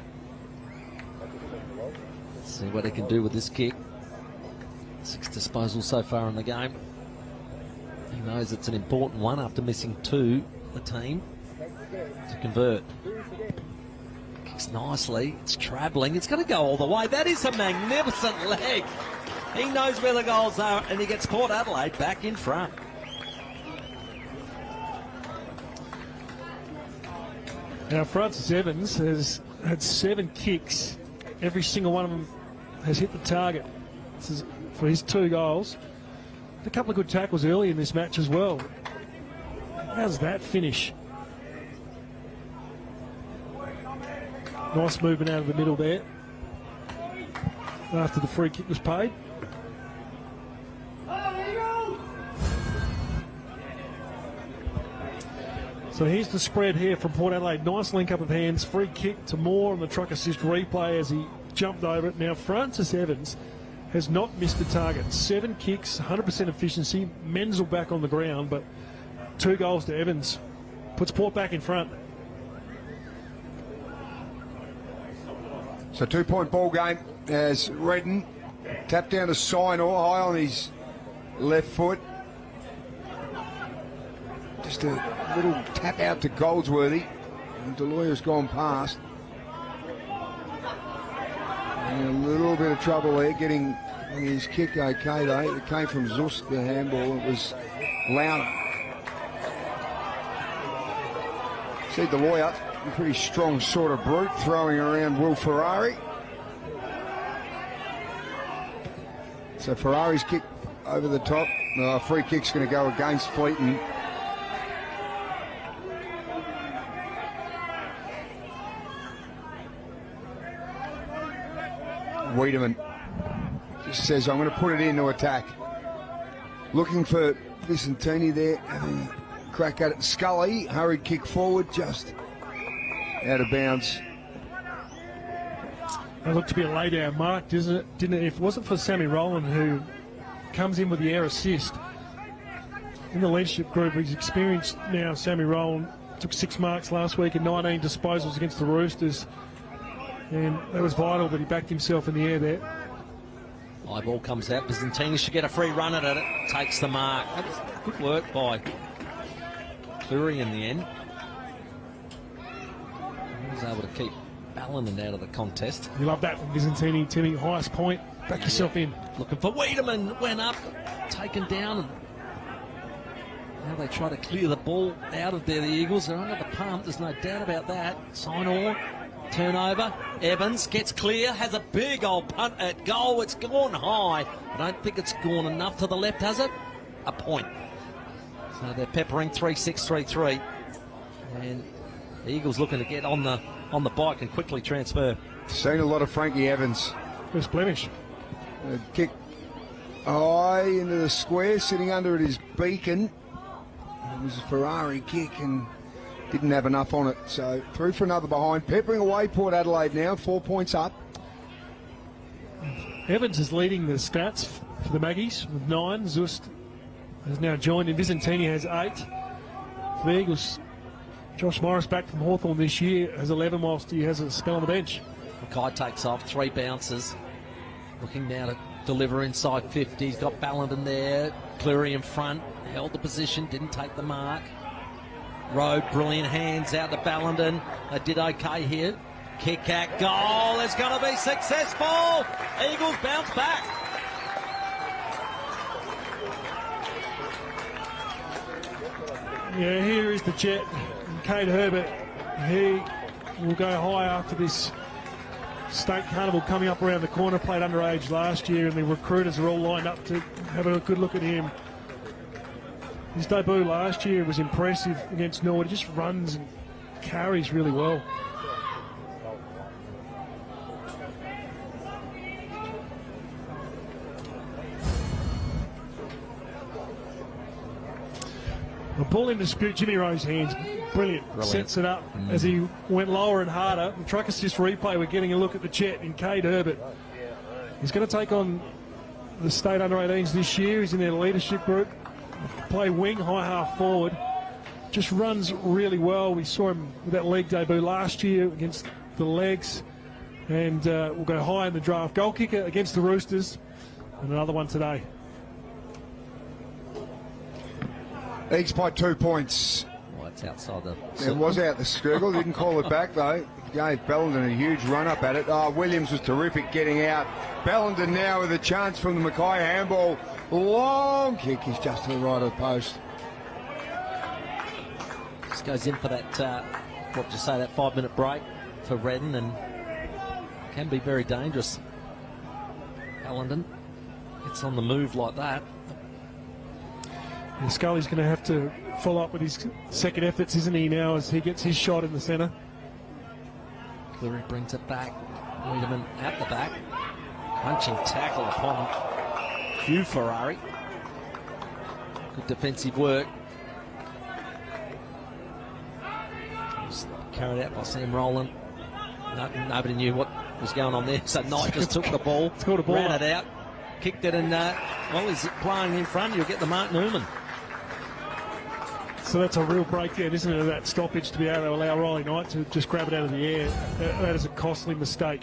See what he can do with this kick. 6 disposals so far in the game. He knows it's an important one after missing 2, the team, to convert. Kicks nicely, it's travelling, it's going to go all the way. That is a magnificent leg. He knows where the goals are and he gets Port Adelaide back in front. Now Francis Evans has had 7 kicks. Every single one of them has hit the target. This is for his 2 goals. A couple of good tackles early in this match as well. How's that finish? Nice movement out of the middle there after the free kick was paid. So here's the spread here from Port Adelaide. Nice link up of hands. Free kick to Moore on the truck assist replay as he jumped over it. Now Francis Evans has not missed the target. 7 kicks, 100% efficiency. Menzel back on the ground, but 2 goals to Evans. Puts Port back in front. So 2-point ball game as Redden tapped down to Sinor, high on his left foot. Just a little tap out to Goldsworthy. And Deloyer's gone past. And a little bit of trouble there getting his kick okay though. It came from Zust, the handball. It was Launer. See Deloyer, a pretty strong sort of brute, throwing around Will Ferrari. So Ferrari's kick over the top. Free kick's going to go against Fleeton. Wiedemann just says, I'm going to put it into attack. Looking for Vicentini there, having a crack at it. Scully, hurried kick forward, just out of bounds. It looked to be a lay down mark, didn't it? If it wasn't for Sammy Rowland, who comes in with the air assist in the leadership group, he's experienced now. Sammy Rowland took 6 marks last week and 19 disposals against the Roosters. And that was vital that he backed himself in the air there. High ball comes out. Byzantini should get a free run at it. Takes the mark. That was good work by Cleary in the end. He was able to keep Ballinan out of the contest. You love that from Byzantini. Timmy, highest point. Back yourself in. Looking for Wiedemann. Went up. Taken down. And now they try to clear the ball out of there. The Eagles are under the pump. There's no doubt about that. Sinor. Turnover. Evans gets clear, has a big old punt at goal. It's gone high. I don't think it's gone enough to the left, has it? A point. So they're peppering 3-6-3-3. And the Eagles looking to get on the bike and quickly transfer. Seen a lot of Frankie Evans. First blemish. Kick high into the square, sitting under it is Beacon. It was a Ferrari kick and didn't have enough on it. So through for another behind. Peppering away Port Adelaide now, 4 points up. Evans is leading the stats for the Maggies with 9. Zust has now joined and Vicentini has 8. For the Eagles, Josh Morris back from Hawthorn this year has 11 whilst he has a spell on the bench. Mackay takes off, 3 bounces. Looking now to deliver inside 50. He's got Ballenden there. Cleary in front. Held the position, didn't take the mark. Road, brilliant hands out to Ballenden. They did okay here. Kick at goal. It's going to be successful. Eagles bounce back. Yeah, here is the jet. And Cade Herbert, he will go high after this state carnival coming up around the corner. Played underage last year, and the recruiters are all lined up to have a good look at him. His debut last year was impressive against Norwood. He just runs and carries really well. The ball in dispute, Jimmy Rowe's hands, brilliant. Sets it up as he went lower and harder. The truck assist replay, we're getting a look at the jet in Cade Herbert. He's going to take on the state under-18s this year. He's in their leadership group. Play wing, high half forward. Just runs really well. We saw him with that league debut last year against the Legs. And we'll go high in the draft. Goal kicker against the Roosters. And another one today. Eagles by 2 points. Well, it's outside the... It was out the scriggle. Didn't call it back, though. Gave Bellenden a huge run-up at it. Williams was terrific getting out. Bellenden now with a chance from the Mackay handball. Long kick. He's just to the right of the post. Just goes in for that, what did you say, that 5-minute break for Redden, and can be very dangerous. Bellenden gets on the move like that. And Scully's going to have to follow up with his second efforts, isn't he, now, as he gets his shot in the centre. Cleary brings it back. Wiedemann at the back. Crunching tackle upon Hugh Ferrari. Good defensive work. Just carried out by Sam Rowland. Nobody knew what was going on there, so Knight just took the ball, ran it out, kicked it, and well, he's playing in front. You'll get the Mark Newman. So that's a real breakdown, isn't it, of that stoppage to be able to allow Riley Knight to just grab it out of the air. That is a costly mistake.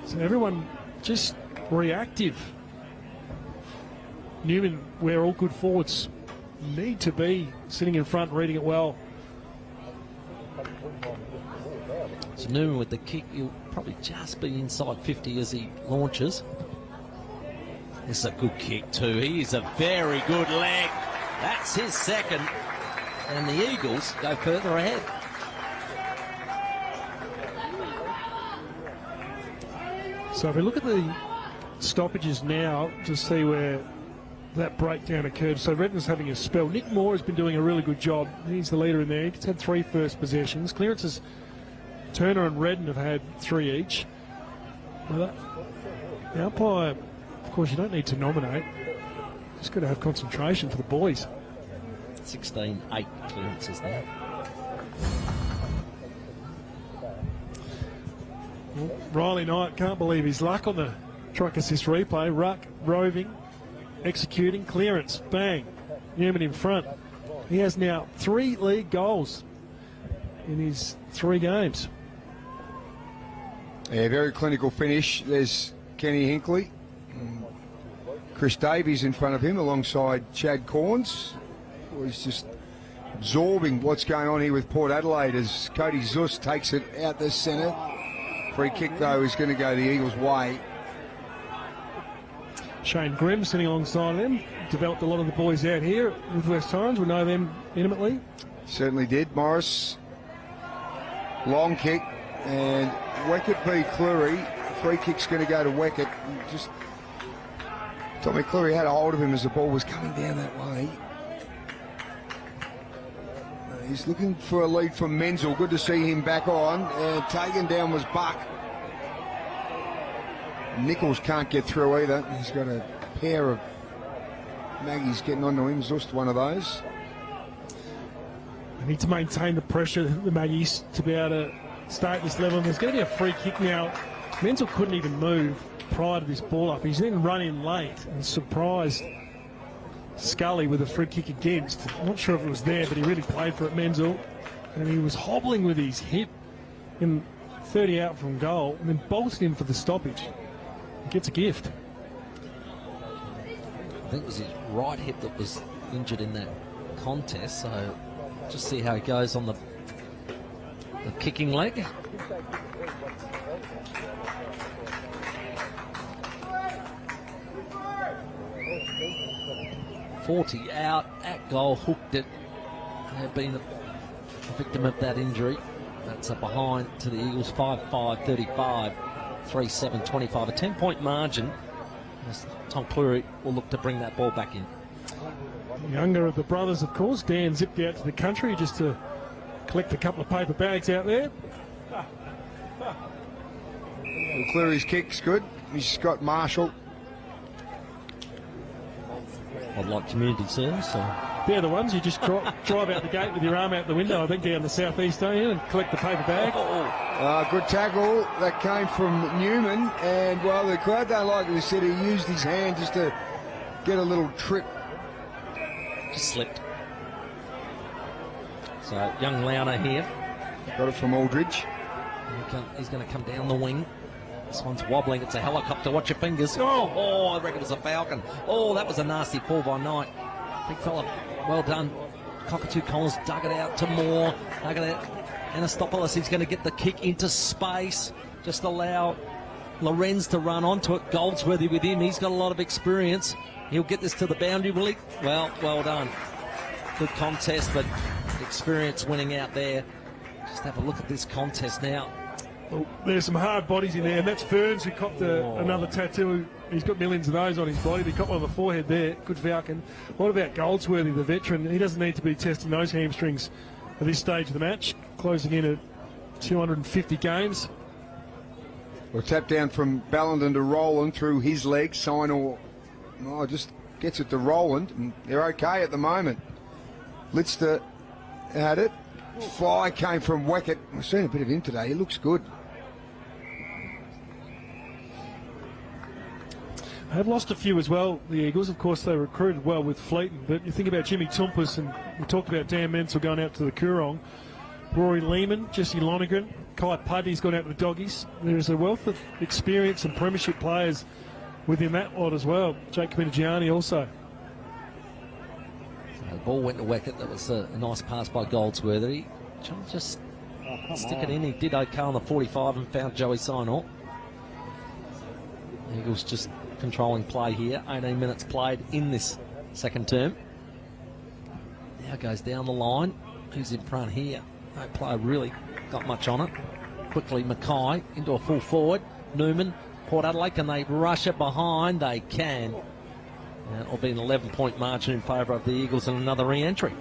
So everyone just reactive. Newman, where all good forwards need to be sitting in front, reading it well. So Newman with the kick, he'll probably just be inside 50 as he launches. This is a good kick too. He is a very good leg. That's his second. And the Eagles go further ahead. So if we look at the stoppages now to see where that breakdown occurred. So Redden's having a spell. Nick Moore has been doing a really good job. He's the leader in there. He's had 3 first possessions. Clearances, Turner and Redden have had 3 each. Well, the umpire, of course, you don't need to nominate. Just got to have concentration for the boys. 16-8 clearances there. Well, Riley Knight can't believe his luck on the truck assist replay. Ruck, roving, executing, clearance, bang. Newman in front. He has now 3 league goals in his 3 games. Yeah, very clinical finish. There's Kenny Hinkley. Chris Davies in front of him alongside Chad Corns. He's just absorbing what's going on here with Port Adelaide as Cody Zust takes it out the centre. Free kick, though, is going to go the Eagles' way. Shane Grimm sitting alongside them. Developed a lot of the boys out here with West Torrens. We know them intimately. Certainly did. Morris, long kick, and Weckett v Cleary. Free kick's going to go to Weckett. Just Tommy Cleary had a hold of him as the ball was coming down that way. He's looking for a lead from Menzel. Good to see him back on. And taken down was Buck. Nichols can't get through either. He's got a pair of Maggie's getting onto him. Just one of those. They need to maintain the pressure, the Maggies, to be able to stay at this level. And there's going to be a free kick now. Menzel couldn't even move prior to this ball up. He's then run in late and surprised Scully with a free kick against. I'm not sure if it was there, but he really played for it, Menzel. And he was hobbling with his hip in 30 out from goal and then bolted in for the stoppage. He gets a gift. I think it was his right hip that was injured in that contest, so just see how he goes on the kicking leg. .40 out at goal, hooked it. They've been a victim of that injury. That's a behind to the Eagles, 5-5, 35, 3-7, 25. A 10-point margin. As Tom Cleary will look to bring that ball back in. The younger of the brothers, of course. Dan zipped out to the country just to collect a couple of paper bags out there. Well, Cleary's kick's good. He's got Marshall. I'd like community service. So. They're the ones you just drive out the gate with your arm out the window, I think, down the southeast, don't you, and collect the paper bag. Good tackle. That came from Newman. And, well, the crowd don't like it. He said he used his hand just to get a little trip. Just slipped. So, young Launer here. Got it from Aldridge. He's going to come down the wing. This one's wobbling. It's a helicopter. Watch your fingers. Oh, I reckon it was a Falcon. Oh, that was a nasty fall by Knight. Big fella. Well done. Cockatoo Collins dug it out to Moore. Dug it out. Anastopoulos, he's going to get the kick into space. Just allow Lorenz to run onto it. Goldsworthy with him. He's got a lot of experience. He'll get this to the boundary, will he? Well done. Good contest, but experience winning out there. Just have a look at this contest now. Well, there's some hard bodies in there, and that's Ferns, who copped another tattoo. He's got millions of those on his body. He copped one on the forehead there. Good Falcon. What about Goldsworthy, the veteran? He doesn't need to be testing those hamstrings at this stage of the match, closing in at 250 games. Well, tap down from Ballenden to Rowland through his legs. Signor just gets it to Rowland, and they're okay at the moment. Lister had it. Fly came from Weckett. We've seen a bit of him today. He looks good. They've lost a few as well, the Eagles. Of course, they recruited well with Fleeton. But you think about Jimmy Tumpus, and we talked about Dan Menzel going out to the Coorong. Rory Lehman, Jesse Lonergan, Kai Pudney's gone out to the Doggies. There's a wealth of experience and premiership players within that lot as well. Jake Cominigiani also. So the ball went to Weckett. That was a nice pass by Goldsworthy. Trying to just stick it in. He did okay on the 45 and found Joey Signor. Eagles just controlling play here. 18 minutes played in this second term. Now goes down the line. Who's in front here? No player really got much on it. Quickly Mackay into a full forward. Newman, Port Adelaide, can they rush it behind? They can. And it'll be an 11-point margin in favour of the Eagles and another re-entry.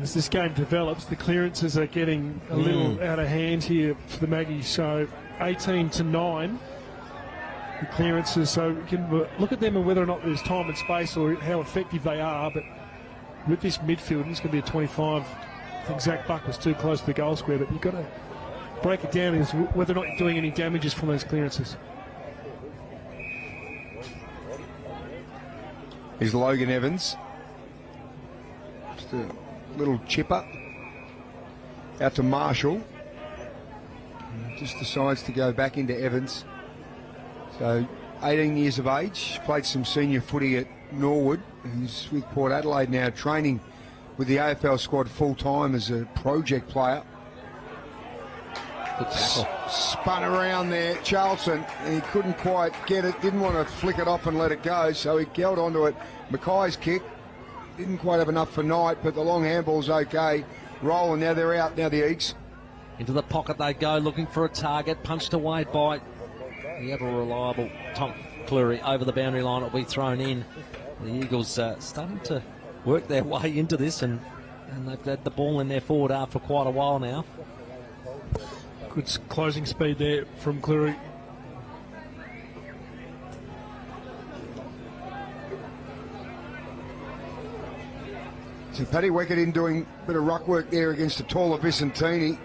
As this game develops, the clearances are getting a little out of hand here for the Maggies. So 18-9. The clearances, so we can look at them and whether or not there's time and space or how effective they are. But with this midfield, it's going to be a 25. I think Zach Buck was too close to the goal square, but you've got to break it down as whether or not you're doing any damages from those clearances. Here's Logan Evans. Just a little chipper out to Marshall. Just decides to go back into Evans. So 18 years of age, played some senior footy at Norwood. He's with Port Adelaide now, training with the AFL squad full-time as a project player. Spun around there, Charlton, and he couldn't quite get it, didn't want to flick it off and let it go, so he held onto it. Mackay's kick, didn't quite have enough for Knight, but the long handball's okay. Rolling, now they're out, now the Eagles. Into the pocket they go, looking for a target, punched away by the ever reliable Tom Cleary. Over the boundary line, it'll be thrown in. The Eagles starting to work their way into this, and And they've had the ball in their forward half for quite a while now. Good closing speed there from Cleary. So Paddy Wickett doing a bit of ruck work there against the taller Vicentini.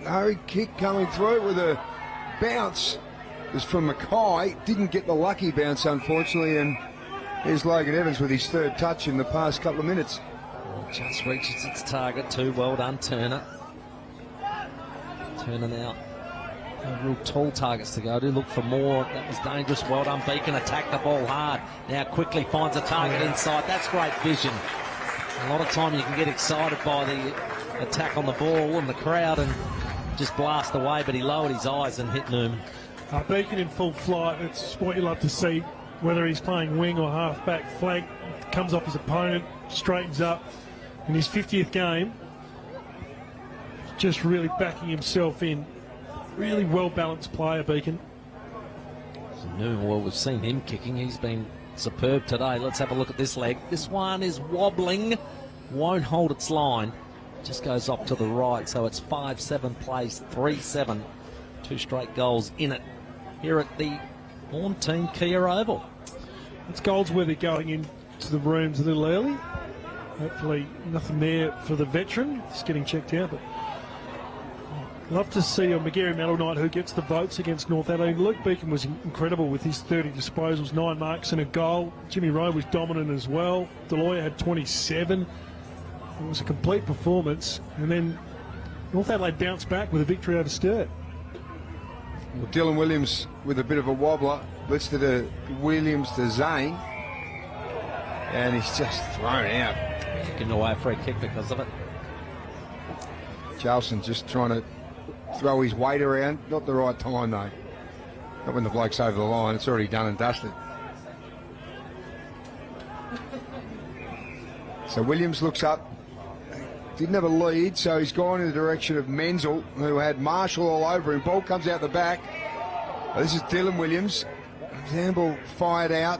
Hurry kick coming through with a bounce. It was from Mackay. Didn't get the lucky bounce, unfortunately, and here's Logan Evans with his third touch in the past couple of minutes. Just reaches its target too. Well done, Turner. Turner now. Real tall targets to go to. Look for more. That was dangerous. Well done, Beacon. Attacked the ball hard. Now quickly finds a target inside. That's great vision. A lot of time you can get excited by the attack on the ball and the crowd and just blast away, but he lowered his eyes and hit Newman. Beacon in full flight. It's what you love to see, whether he's playing wing or half-back flank. Comes off his opponent, straightens up. In his 50th game, just really backing himself in. Really well-balanced player, Beacon. Newman, well, we've seen him kicking. He's been superb today. Let's have a look at this leg. This one is wobbling. Won't hold its line. Just goes off to the right. So it's 5-7 place, 3-7. 2 straight goals in it here at the Horn Team Kia Oval. It's Goldsworthy going into the rooms a little early. Hopefully nothing there for the veteran. Just getting checked out. But love to see on McGarry Medal Night who gets the votes against North Adelaide. Luke Beacon was incredible with his 30 disposals, 9 marks and a goal. Jimmy Rowe was dominant as well. Deloya had 27. It was a complete performance. And then North Adelaide bounced back with a victory over Sturt. Well, Dylan Williams with a bit of a wobbler. Listed a Williams to Zane. And he's just thrown out. Giving away a free kick because of it. Charleston just trying to throw his weight around. Not the right time, though. Not when the bloke's over the line. It's already done and dusted. So Williams looks up. Didn't have a lead, so he's gone in the direction of Menzel, who had Marshall all over him. Ball comes out the back. This is Dylan Williams. Zamble fired out.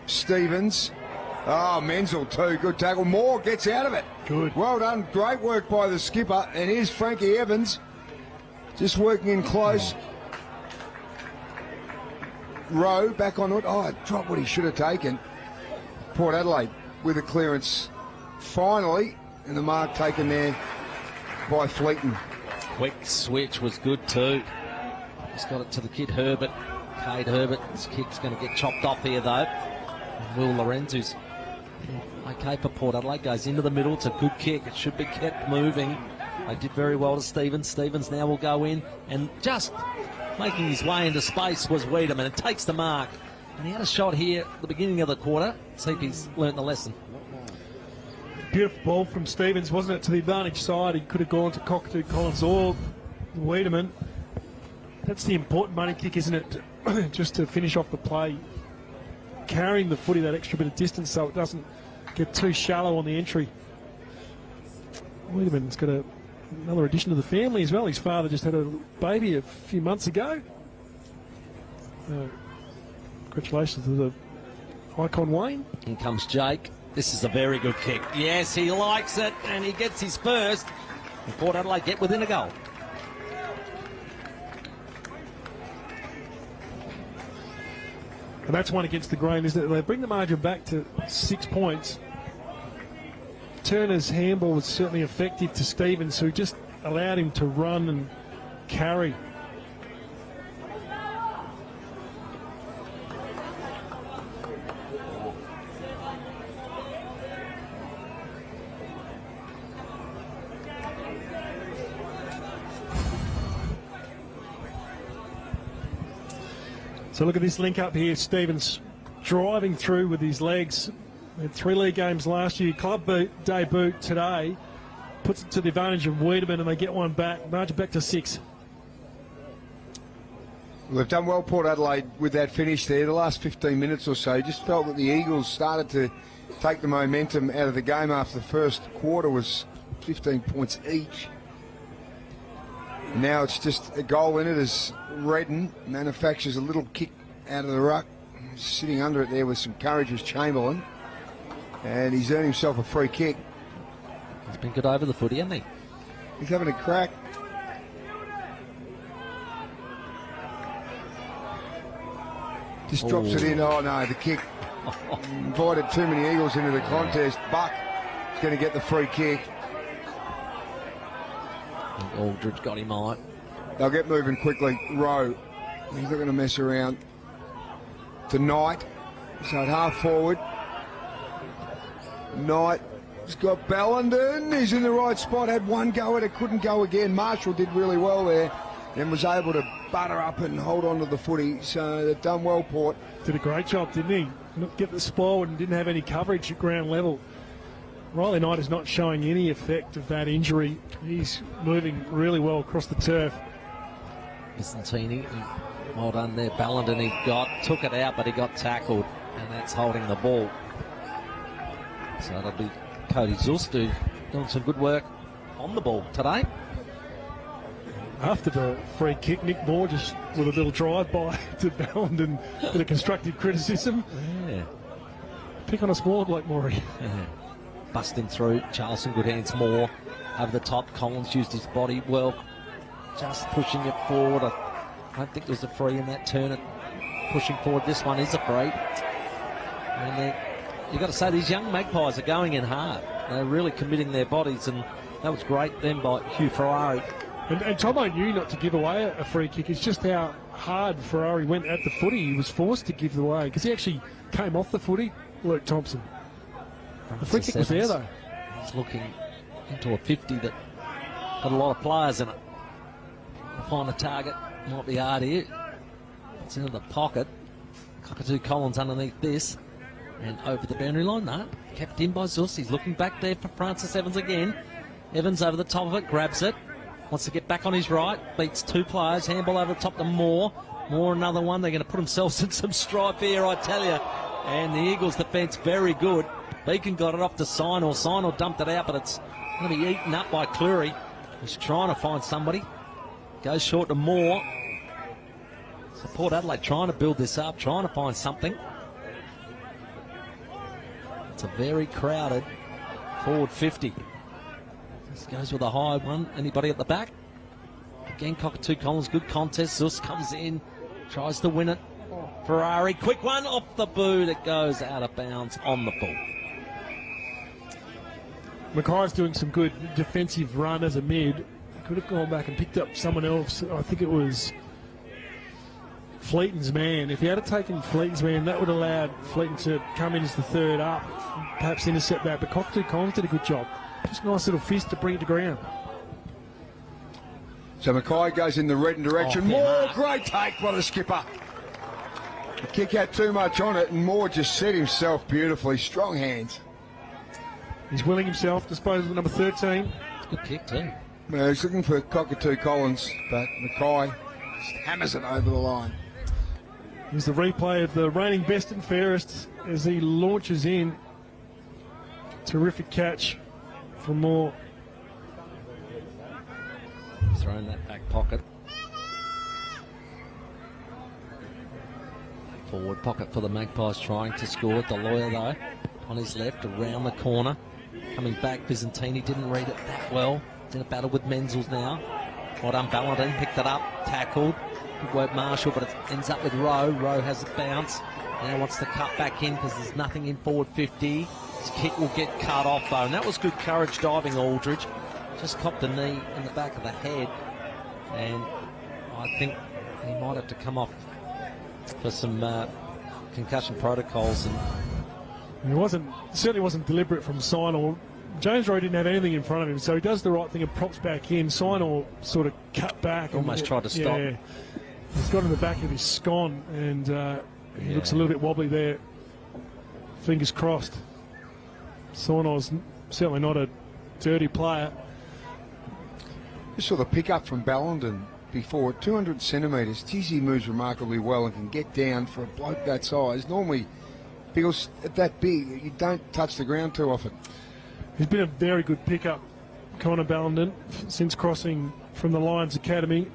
Stevens. Oh, Menzel too. Good tackle. Moore gets out of it. Good. Well done. Great work by the skipper. And here's Frankie Evans. Just working in close. Rowe back on it. Oh, dropped what he should have taken. Port Adelaide with a clearance finally. And the mark taken there by Fleeton. Quick switch was good too. Just got it to the kid Herbert. Cade Herbert. His kick's going to get chopped off here though. Will Lorenzo's okay for Port Adelaide. Goes into the middle. It's a good kick. It should be kept moving. They did very well to Stevens. Stevens now will go in and just making his way into space was Wiedemann. It takes the mark. And he had a shot here at the beginning of the quarter. See if he's learnt the lesson. Beautiful ball from Stevens, wasn't it, to the advantage side? He could have gone to Cockatoo, Collins or Wiedemann. That's the important money kick, isn't it? Just to finish off the play. Carrying the footy that extra bit of distance so it doesn't get too shallow on the entry. Wiedemann's got another addition to the family as well. His father just had a baby a few months ago. Congratulations to the icon Wayne. In comes Jake. This is a very good kick. Yes, he likes it, and he gets his first. And Port Adelaide get within a goal. And that's one against the grain, isn't it? They bring the margin back to 6 points. Turner's handball was certainly effective to Stevens, who just allowed him to run and carry. So look at this link up here. Stevens driving through with his legs. Had 3 league games last year. Club debut today. Puts it to the advantage of Wiedemann, and they get one back. Margin back to 6. Well, they've done well, Port Adelaide, with that finish there. The last 15 minutes or so, just felt that the Eagles started to take the momentum out of the game after the first quarter was 15 points each. Now it's just a goal in it as Redden manufactures a little kick out of the ruck. Sitting under it there with some courage was Chamberlain. And he's earned himself a free kick. He's been good over the footy, hasn't he? He's having a crack. Just drops it in. Oh no, the kick invited too many Eagles into the contest. Buck is going to get the free kick. Aldridge got him on. They'll get moving quickly. Rowe, he's not going to mess around tonight. So at half forward, Knight has got Ballenden. He's in the right spot. Had one go at it, couldn't go again. Marshall did really well there and was able to butter up and hold on to the footy. So they've done well, Port. Did a great job, didn't he? Not get the spoil and didn't have any coverage at ground level. Riley Knight is not showing any effect of that injury. He's moving really well across the turf. Vicentini, well done there. Ballenden, he took it out, but he got tackled, and that's holding the ball. So that'll be Cody Zust doing some good work on the ball today. After the free kick, Nick Moore just with a little drive-by to Ballenden, with a constructive criticism. Yeah. Pick on us more, like Maury. Busting through, Charleston, good hands, Moore over the top. Collins used his body well, just pushing it forward. I don't think there was a free in that turn. Pushing forward, this one is a free. And you've got to say, these young Magpies are going in hard. They're really committing their bodies, and that was great then by Hugh Ferrari. And Tomo knew not to give away a free kick. It's just how hard Ferrari went at the footy. He was forced to give it away because he actually came off the footy, Luke Thompson. The free kick was there, though. He's looking into a 50 that got a lot of players in it. To find a target might be hard here. It's into the pocket. Cockatoo Collins underneath this. And over the boundary line, no. Kept in by Zus. He's looking back there for Francis Evans again. Evans over the top of it, grabs it. Wants to get back on his right. Beats two players. Handball over the top to Moore. Moore another one. They're going to put themselves in some strife here, I tell you. And the Eagles defence very good. Beacon got it off to Sinor. Sinor dumped it out, but it's going to be eaten up by Cleary. He's trying to find somebody. Goes short to Moore. So Port Adelaide trying to build this up, trying to find something. It's a very crowded forward 50. This goes with a high one. Anybody at the back? Again, Cockatoo Collins, good contest. Zus comes in, tries to win it. Ferrari, quick one off the boot. It goes out of bounds on the full. Mackay's doing some good defensive run as a mid. Could have gone back and picked up someone else. I think it was Fleeton's man. If he had taken Fleeton's man, that would have allowed Fleeton to come in as the third up, perhaps intercept that. But Cockatoo Collins did a good job. Just a nice little fist to bring it to ground. So Mackay goes in the red direction. Moore, great take by the skipper. The kick had too much on it, and Moore just set himself beautifully. Strong hands. He's willing himself, disposal of number 13. It's a good kick too. Well, he's looking for Cockatoo Collins, but Mackay just hammers it over the line. Here's the replay of the reigning best and fairest as he launches in. Terrific catch from Moore. Thrown that back pocket. Forward pocket for the Magpies trying to score. The lawyer though on his left around the corner. Coming back, Vicentini didn't read it that well. He's in a battle with Menzel now. Well done, Ballenden picked it up, tackled. Good work, Marshall, but it ends up with Rowe. Rowe has a bounce. Now wants to cut back in because there's nothing in forward 50. His kick will get cut off though, and that was good courage diving, Aldridge. Just copped a knee in the back of the head, and I think he might have to come off for some concussion protocols. And it certainly wasn't deliberate from Sinor. James Rowe didn't have anything in front of him, so he does the right thing and props back in. Sinor sort of cut back. Almost tried to stop. Yeah, he's got in the back of his scon, and he looks a little bit wobbly there. Fingers crossed. Sinor's certainly not a dirty player. You saw the pick up from Ballenden before, 200 centimetres. Tizzy moves remarkably well and can get down for a bloke that size. Normally, because at that big, you don't touch the ground too often. He's been a very good pickup, Connor Ballenden, since crossing from the Lions Academy.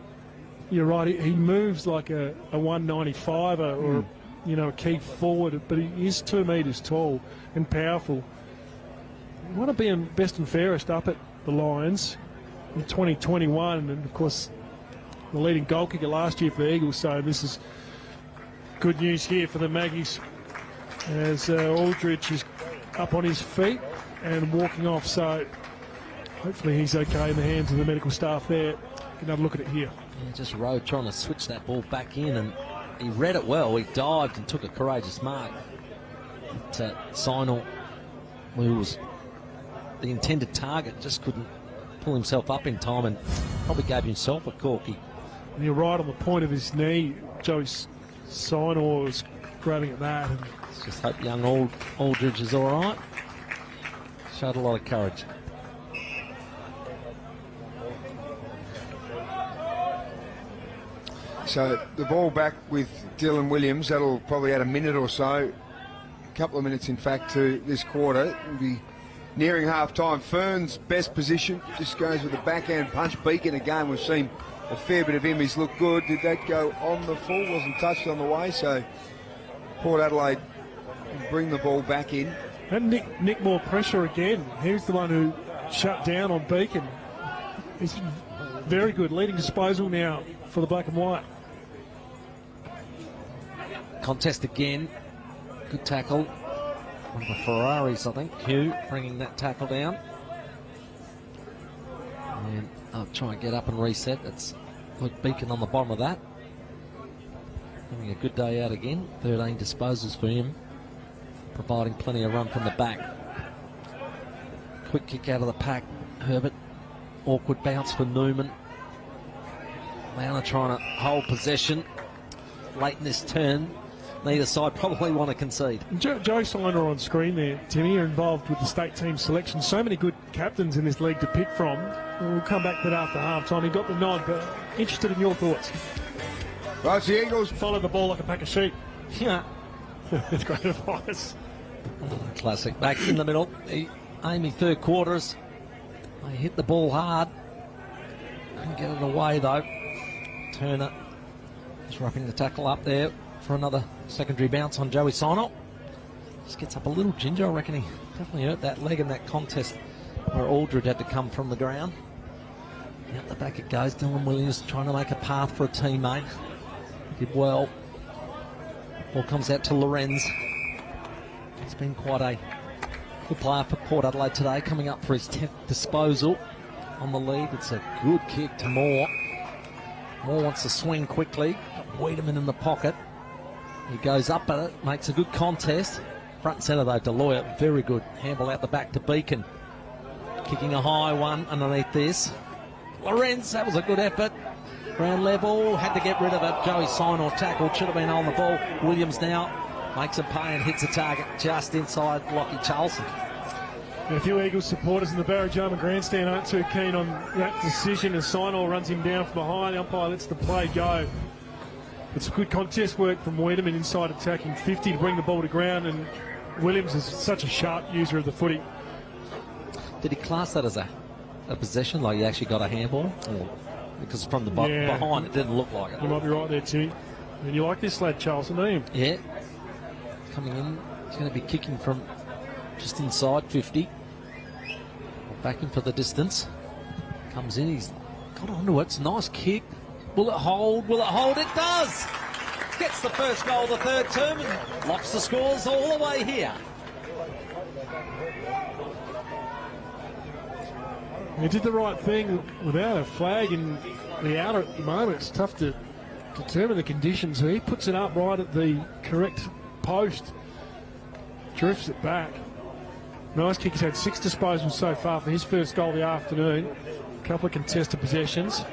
You're right, he moves like a 195er or a key forward, but he is 2 metres tall and powerful. want to be in best and fairest up at the Lions in 2021, and of course the leading goal kicker last year for the Eagles, so this is good news here for the Maggies as Aldridge is up on his feet and walking off, so hopefully he's okay in the hands of the medical staff there. You can have a look at it here. Yeah, just Rowe trying to switch that ball back in, and he read it well. He dived and took a courageous mark. But Sinel, who was the intended target, just couldn't pull himself up in time and probably gave himself a corky. And you're right on the point of his knee. Joey Sinel was grabbing at that. And Let's just hope young Aldridge is all right. Showed a lot of courage. So the ball back with Dylan Williams. That'll probably add a minute or so, a couple of minutes in fact, to this quarter. We'll be nearing half-time. Fern's best position just goes with a backhand punch. Beacon again, we've seen a fair bit of him. He's looked good. Did that go on the full? Wasn't touched on the way, so Port Adelaide can bring the ball back in. And Nick more pressure again. He's the one who shut down on Beacon. He's very good, leading disposal now for the black and white. Contest again. Good tackle. One of the Ferraris, I think. Hugh bringing that tackle down. And I'll try and get up and reset. That's Luke Beacon on the bottom of that. Having a good day out again. 13 disposals for him. Providing plenty of run from the back. Quick kick out of the pack. Herbert. Awkward bounce for Newman. Now trying to hold possession late in this turn. Neither side probably want to concede. Joe Siner on screen there, Timmy, are involved with the state team selection. So many good captains in this league to pick from. We'll come back to that after half-time. He got the nod, but interested in your thoughts. Right, the Eagles Follow the ball like a pack of sheep. Yeah. That's great advice. Classic. Back in the middle. Amy third quarters. They hit the ball hard. Couldn't get it away though. Turner just roughing the tackle up there for another secondary bounce on Joey Sinel. Just gets up a little ginger. I reckon he definitely hurt that leg in that contest where Aldridge had to come from the ground. Out the back it goes. Dylan Williams trying to make a path for a teammate. Did well. Ball comes out to Torrens. He's been quite a good player for Port Adelaide today, coming up for his 10th disposal on the lead. It's a good kick to Moore. Moore wants to swing quickly. Wiedemann in the pocket. He goes up at it, makes a good contest. Front and centre though, Deloya, very good. Handball out the back to Beacon. Kicking a high one underneath this. Lorenz, that was a good effort. Ground level, had to get rid of it. Joey Sinel tackled, should have been on the ball. Williams now makes a pay and hits a target just inside Lockie Charlson. A few Eagles supporters in the Barry Jarman grandstand aren't too keen on that decision as Sinel runs him down from behind. The umpire lets the play go. It's good contest work from Wiedemann inside attacking 50 to bring the ball to ground, and Williams is such a sharp user of the footy. Did he class that as a possession, like he actually got a handball? Or, because from the behind it didn't look like it. You might be right there, Timmy. And you like this lad, Charlson, don't you? Yeah. Coming in, he's going to be kicking from just inside 50. Back in for the distance. Comes in, he's got onto it. It's a nice kick. Will it hold? Will it hold? It does! Gets the first goal of the third term and locks the scores all the way here. He did the right thing without a flag in the outer at the moment. It's tough to determine the conditions. So he puts it up right at the correct post. Drifts it back. Nice kick. He's had 6 disposals so far for his first goal of the afternoon. A couple of contested possessions.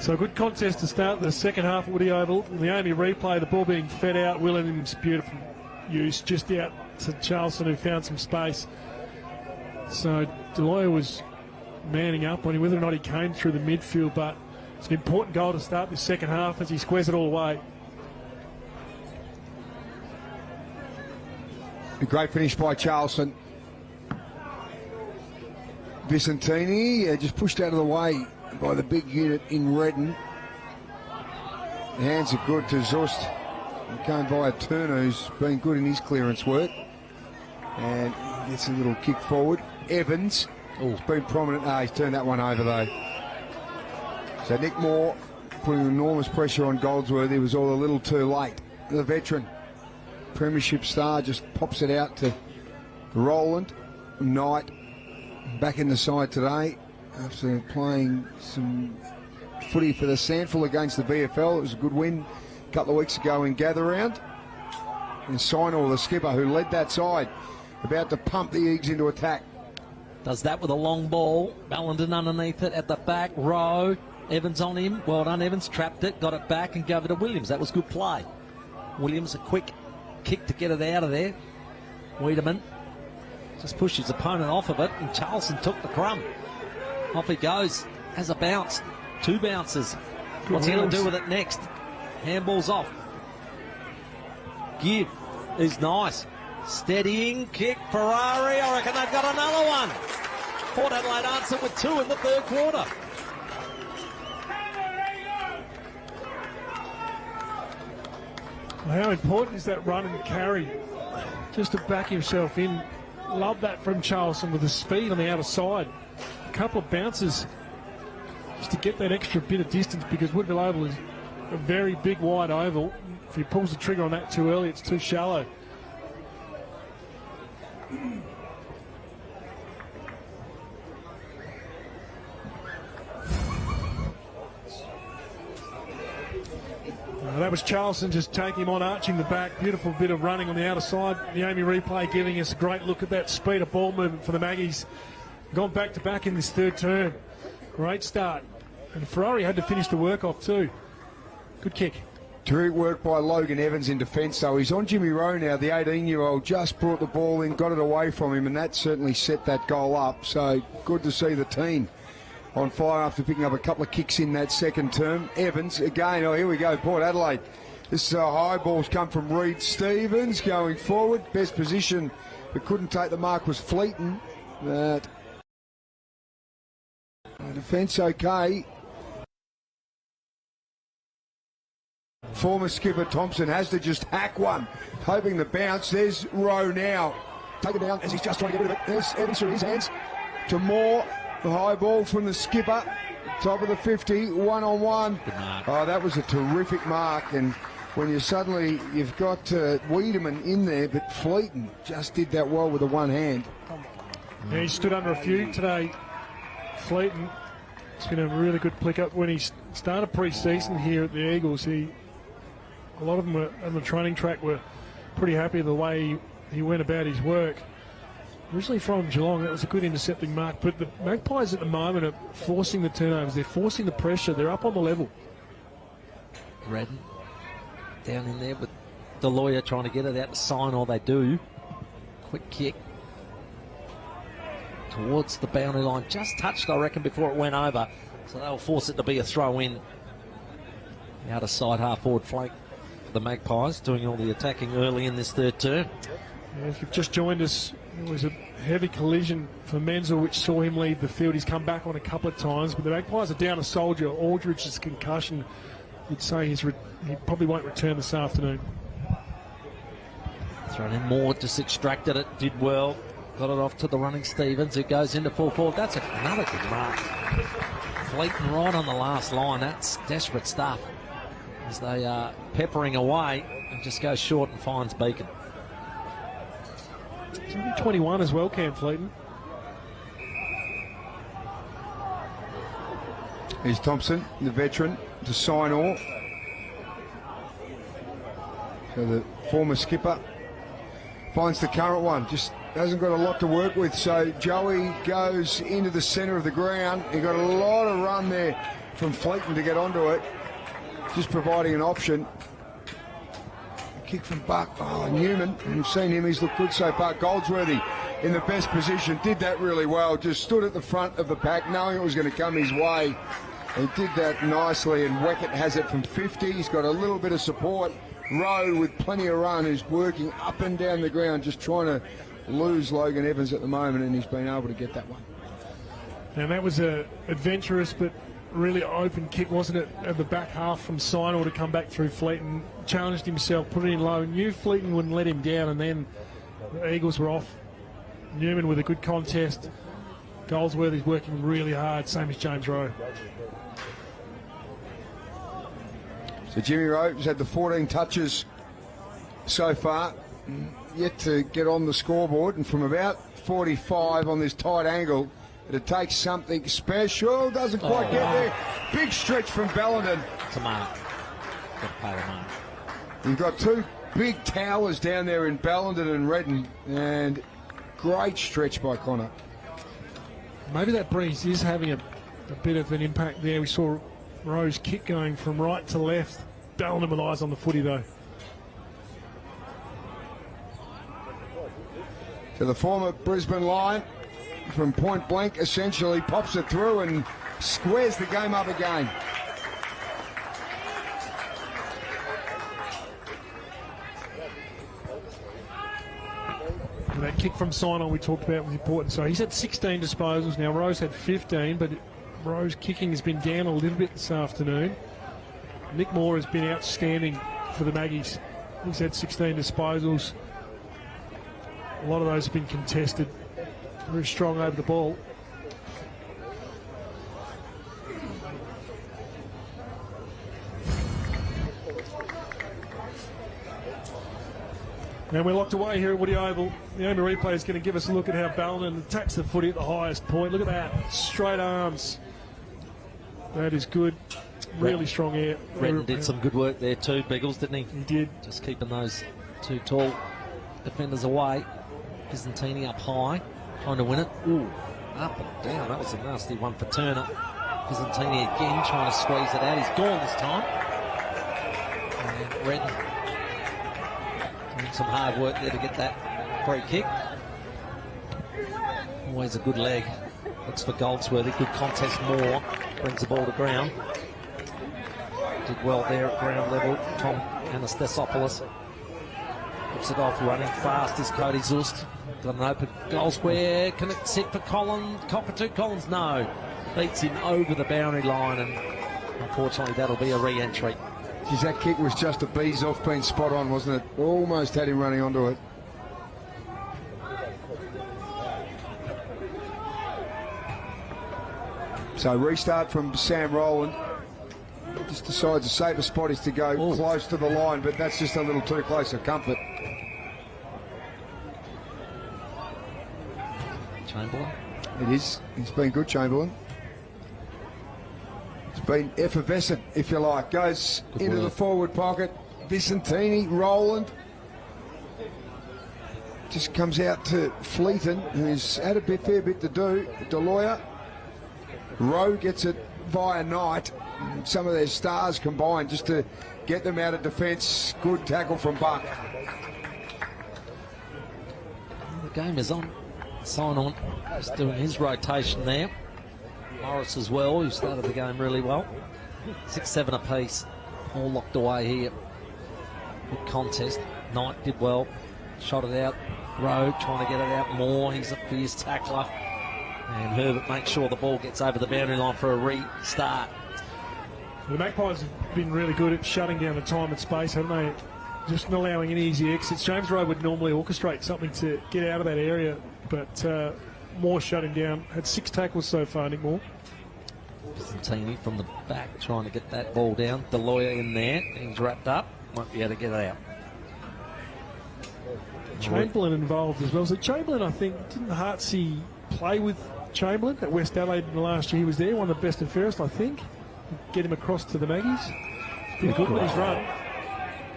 So a good contest to start the second half of Woody Oval. The only replay, the ball being fed out. Williams' beautiful use just out to Charlson, who found some space. So Deloya was manning up on him, whether or not he came through the midfield, but it's an important goal to start this second half as he squares it all away. A great finish by Charlson. Vicentini just pushed out of the way by the big unit in Redden. The hands are good to Zust. Going by a Turner who's been good in his clearance work. And gets a little kick forward. Evans has been prominent. He's turned that one over though. So Nick Moore putting enormous pressure on Goldsworthy. Was all a little too late. The veteran premiership star just pops it out to Roland Knight. Back in the side today after playing some footy for the SANFL against the VFL. It was a good win a couple of weeks ago in Gather Round. And Sinor, the skipper who led that side, about to pump the Eagles into attack. Does that with a long ball. Ballenden underneath it at the back row. Evans on him. Well done, Evans. Trapped it, got it back and gave it to Williams. That was good play. Williams, a quick kick to get it out of there. Wiedemann just pushed his opponent off of it, and Charleston took the crumb. Off he goes. Has a bounce. 2 bounces. What's he going to do with it next? Handball's off. Give is nice. Steadying kick. Ferrari. I reckon they've got another one. Port Adelaide answered with 2 in the third quarter. How important is that run and carry just to back himself in? Love that from Charleston with the speed on the outer side. A couple of bounces just to get that extra bit of distance, because Woodville Oval is a very big wide oval. If he pulls the trigger on that too early, it's too shallow. That was Charleston just taking him on, arching the back. Beautiful bit of running on the outer side. The Amy replay giving us a great look at that speed of ball movement for the Maggies. Gone back to back in this third term. Great start. And Ferrari had to finish the work off too. Good kick. Terrific work by Logan Evans in defence, though. He's on Jimmy Rowe now. The 18-year-old just brought the ball in, got it away from him, and that certainly set that goal up. So good to see the team on fire after picking up a couple of kicks in that second term. Evans again. Oh, here we go. Port Adelaide. This high ball's come from Reed Stevens going forward. Best position, but couldn't take the mark was Fleeton. But defence okay. Former skipper Thompson has to just hack one, hoping the bounce. There's Rowe now. Take it down as he's just trying to get rid of it. There's Evans through his hands to Moore. The high ball from the skipper, top of the 50, 1-on-1. Oh, that was a terrific mark. And when you've got Wiedemann in there, but Fleeton just did that well with the one hand. Yeah, he stood under a few today. Fleeton, it's been a really good pick up. When he started pre-season here at the Eagles, a lot of them were on the training track were pretty happy with the way he went about his work. Originally from Geelong, that was a good intercepting mark, but the Magpies at the moment are forcing the turnovers. They're forcing the pressure. They're up on the level. Redden down in there with the lawyer trying to get it out to sign all they do. Quick kick towards the boundary line. Just touched, I reckon, before it went over. So they'll force it to be a throw in. The outer side half forward flank for the Magpies, doing all the attacking early in this third term. Yeah, if you've just joined us, it was a heavy collision for Menzel, which saw him leave the field. He's come back on a couple of times, but the Magpies are down a soldier. Aldridge's concussion, you'd say he probably won't return this afternoon. Thrown in Moore, just extracted it, did well. Got it off to the running Stevens, who goes into full forward. That's another good mark. Fleeton right on the last line. That's desperate stuff as they are peppering away and just goes short and finds Beacon. He's only 21 as well, Cam Fleeton. Here's Thompson, the veteran, to Sinor. So the former skipper finds the current one. Just hasn't got a lot to work with. So Joey goes into the centre of the ground. He got a lot of run there from Fleeton to get onto it. Just providing an option. Kick from Buck. Oh, Newman. We've seen him. He's looked good so far. Goldsworthy in the best position. Did that really well. Just stood at the front of the pack knowing it was going to come his way. He did that nicely, and Weckett has it from 50. He's got a little bit of support. Rowe with plenty of run, who's working up and down the ground, just trying to lose Logan Evans at the moment, and he's been able to get that one. And that was adventurous but really open kick, wasn't it, at the back half from Sinor to come back through Fleeton. Challenged himself, put it in low, knew Fleeton wouldn't let him down, and then the Eagles were off. Newman with a good contest. Goldsworthy's working really hard, same as James Rowe. So Jimmy Rowe's had the 14 touches so far, yet to get on the scoreboard, and from about 45 on this tight angle, it takes something special. Doesn't quite get there. Big stretch from Bellenden. It's a mark. Got to pay the mark. You've got two big towers down there in Bellenden and Redden, and great stretch by Connor. Maybe that breeze is having a bit of an impact there. We saw Rowe's kick going from right to left. Bellenden with eyes on the footy though. So the former Brisbane Lion, from point blank, essentially pops it through and squares the game up again. And that kick from Sinor we talked about was important. So he's had 16 disposals now. Rowe's had 15, but Rowe's kicking has been down a little bit this afternoon. Nick Moore has been outstanding for the Maggies. He's had 16 disposals. A lot of those have been contested. Very strong over the ball. And we're locked away here at Woody Oval. The only replay is going to give us a look at how Bellenden attacks the footy at the highest point. Look at that. Straight arms. That is good. Really strong air. Redden did some good work there too, Biggles, didn't he? He did. Just keeping those two tall defenders away. Byzantini up high, trying to win it. Ooh, up and down. That was a nasty one for Turner. Byzantini again trying to squeeze it out. He's gone this time. And Redden doing some hard work there to get that free kick. Always a good leg. Looks for Goldsworthy. Good contest. Moore brings the ball to ground. Did well there at ground level. Tom Anastasopoulos whips it off, running fast is Cody Zust. Got an open goal square. Can it sit for Cockatoo? Collins? No. Beats him over the boundary line, and unfortunately that'll be a re-entry. Geez, that kick was just a bees off being spot on, wasn't it? Almost had him running onto it. So restart from Sam Rowland. Just decides the safer spot is to go close to the line, but that's just a little too close for comfort. Chamberlain. It is. It's been good, Chamberlain. It's been effervescent, if you like. Goes good into work. the forward pocket. Vicentini, Rowland. Just comes out to Fleeton, who's had a fair bit to do. Deloya. Rowe gets it via Knight. Some of their stars combined just to get them out of defence. Good tackle from Buck. The game is on. Sign on. Just doing his rotation there. Morris as well, who started the game really well. 6-7 apiece. All locked away here. Good contest. Knight did well. Shot it out. Rowe trying to get it out more. He's a fierce tackler. And Herbert makes sure the ball gets over the boundary line for a restart. The Magpies have been really good at shutting down the time and space, haven't they? Just not allowing any easy exits. James Rowe would normally orchestrate something to get out of that area, but Moore shut him down. Had 6 tackles so far, Nick Moore. Byzantini from the back trying to get that ball down. The lawyer in there. He's wrapped up. Might be able to get it out. Chamberlain involved as well. So Chamberlain, I think, didn't Hartsey play with Chamberlain at West Adelaide in the last year he was there? One of the best and fairest, I think. Get him across to the Maggies. Did good with his run.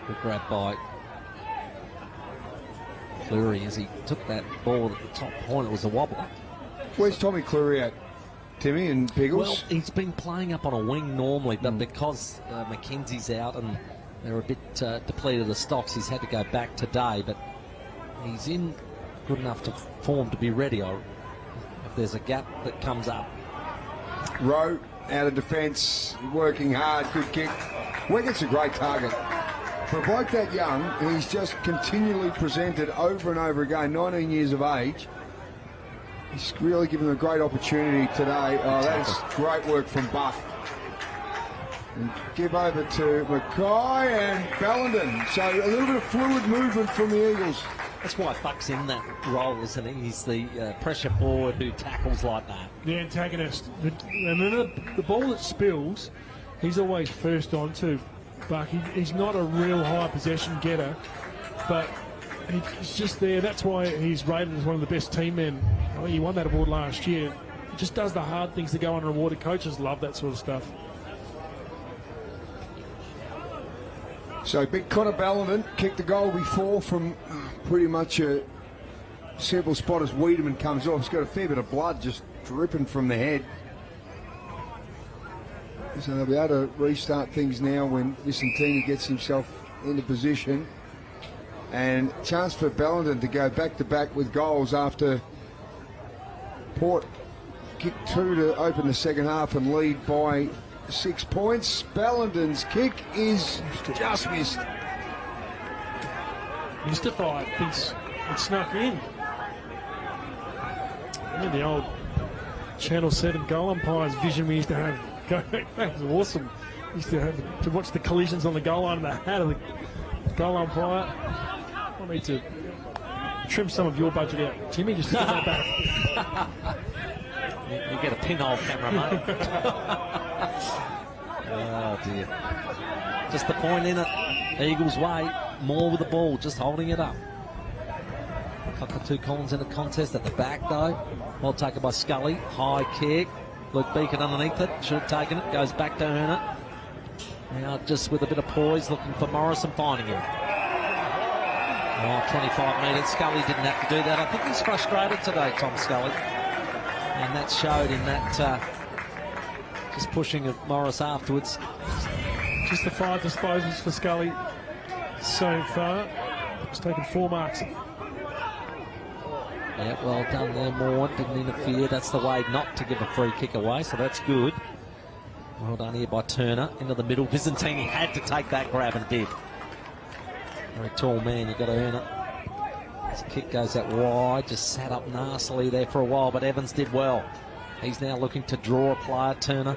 Good grab by Cleary as he took that ball at the top point. It was a wobble. Where's Tommy Cleary at, Timmy and Piggles? Well, he's been playing up on a wing normally, but because McKenzie's out and they're a bit depleted of stocks, he's had to go back today. But he's in good enough to form to be ready if there's a gap that comes up. Rowe out of defence, working hard, good kick. Wiggett's a great target. For a bloke that young, he's just continually presented over and over again, 19 years of age. He's really given him a great opportunity today. Oh, that is great work from Buck. And give over to Mackay and Ballenden. So a little bit of fluid movement from the Eagles. That's why Buck's in that role, isn't he? He's the pressure forward who tackles like that. The antagonist. And then the ball that spills, he's always first on to Buck. He's not a real high possession getter, but he's just there. That's why he's rated as one of the best team men. Oh, he won that award last year. He just does the hard things to go unrewarded. Coaches love that sort of stuff. So big Connor Ballenden kicked the goal before from pretty much a simple spot as Wiedemann comes off. He's got a fair bit of blood just dripping from the head. So they'll be able to restart things now when Vicentini gets himself into position. And chance for Ballenden to go back-to-back with goals after Port kicked 2 to open the second half and lead by 6 points. Ballenden's kick is just missed. Mystified, thinks it snuck in. Yeah, the old Channel 7 goal umpire's vision we used to have. That was awesome. We used to have to watch the collisions on the goal line and the hat of the goal umpire. I need to trim some of your budget out, Jimmy, just to get that back. You get a pinhole camera, mate. Oh, dear. Just the point in it. Eagles' way. More with the ball, just holding it up. Cockatoo Collins in the contest at the back, though. Well taken by Scully. High kick. Luke Beacon underneath it. Should have taken it. Goes back to earn it. Now just with a bit of poise, looking for Morris and finding him. Oh, 25 metres. Scully didn't have to do that. I think he's frustrated today, Tom Scully. And that showed in that just pushing of Morris afterwards. Just the 5 disposals for Scully so far. He's taken 4 marks. Yeah, well done there, Moore. Didn't interfere. That's the way not to give a free kick away, so that's good. Well done here by Turner. Into the middle. Vicentini had to take that grab and did. Very tall man, you've got to earn it. His kick goes out wide, just sat up nastily there for a while, but Evans did well. He's now looking to draw a player, Turner.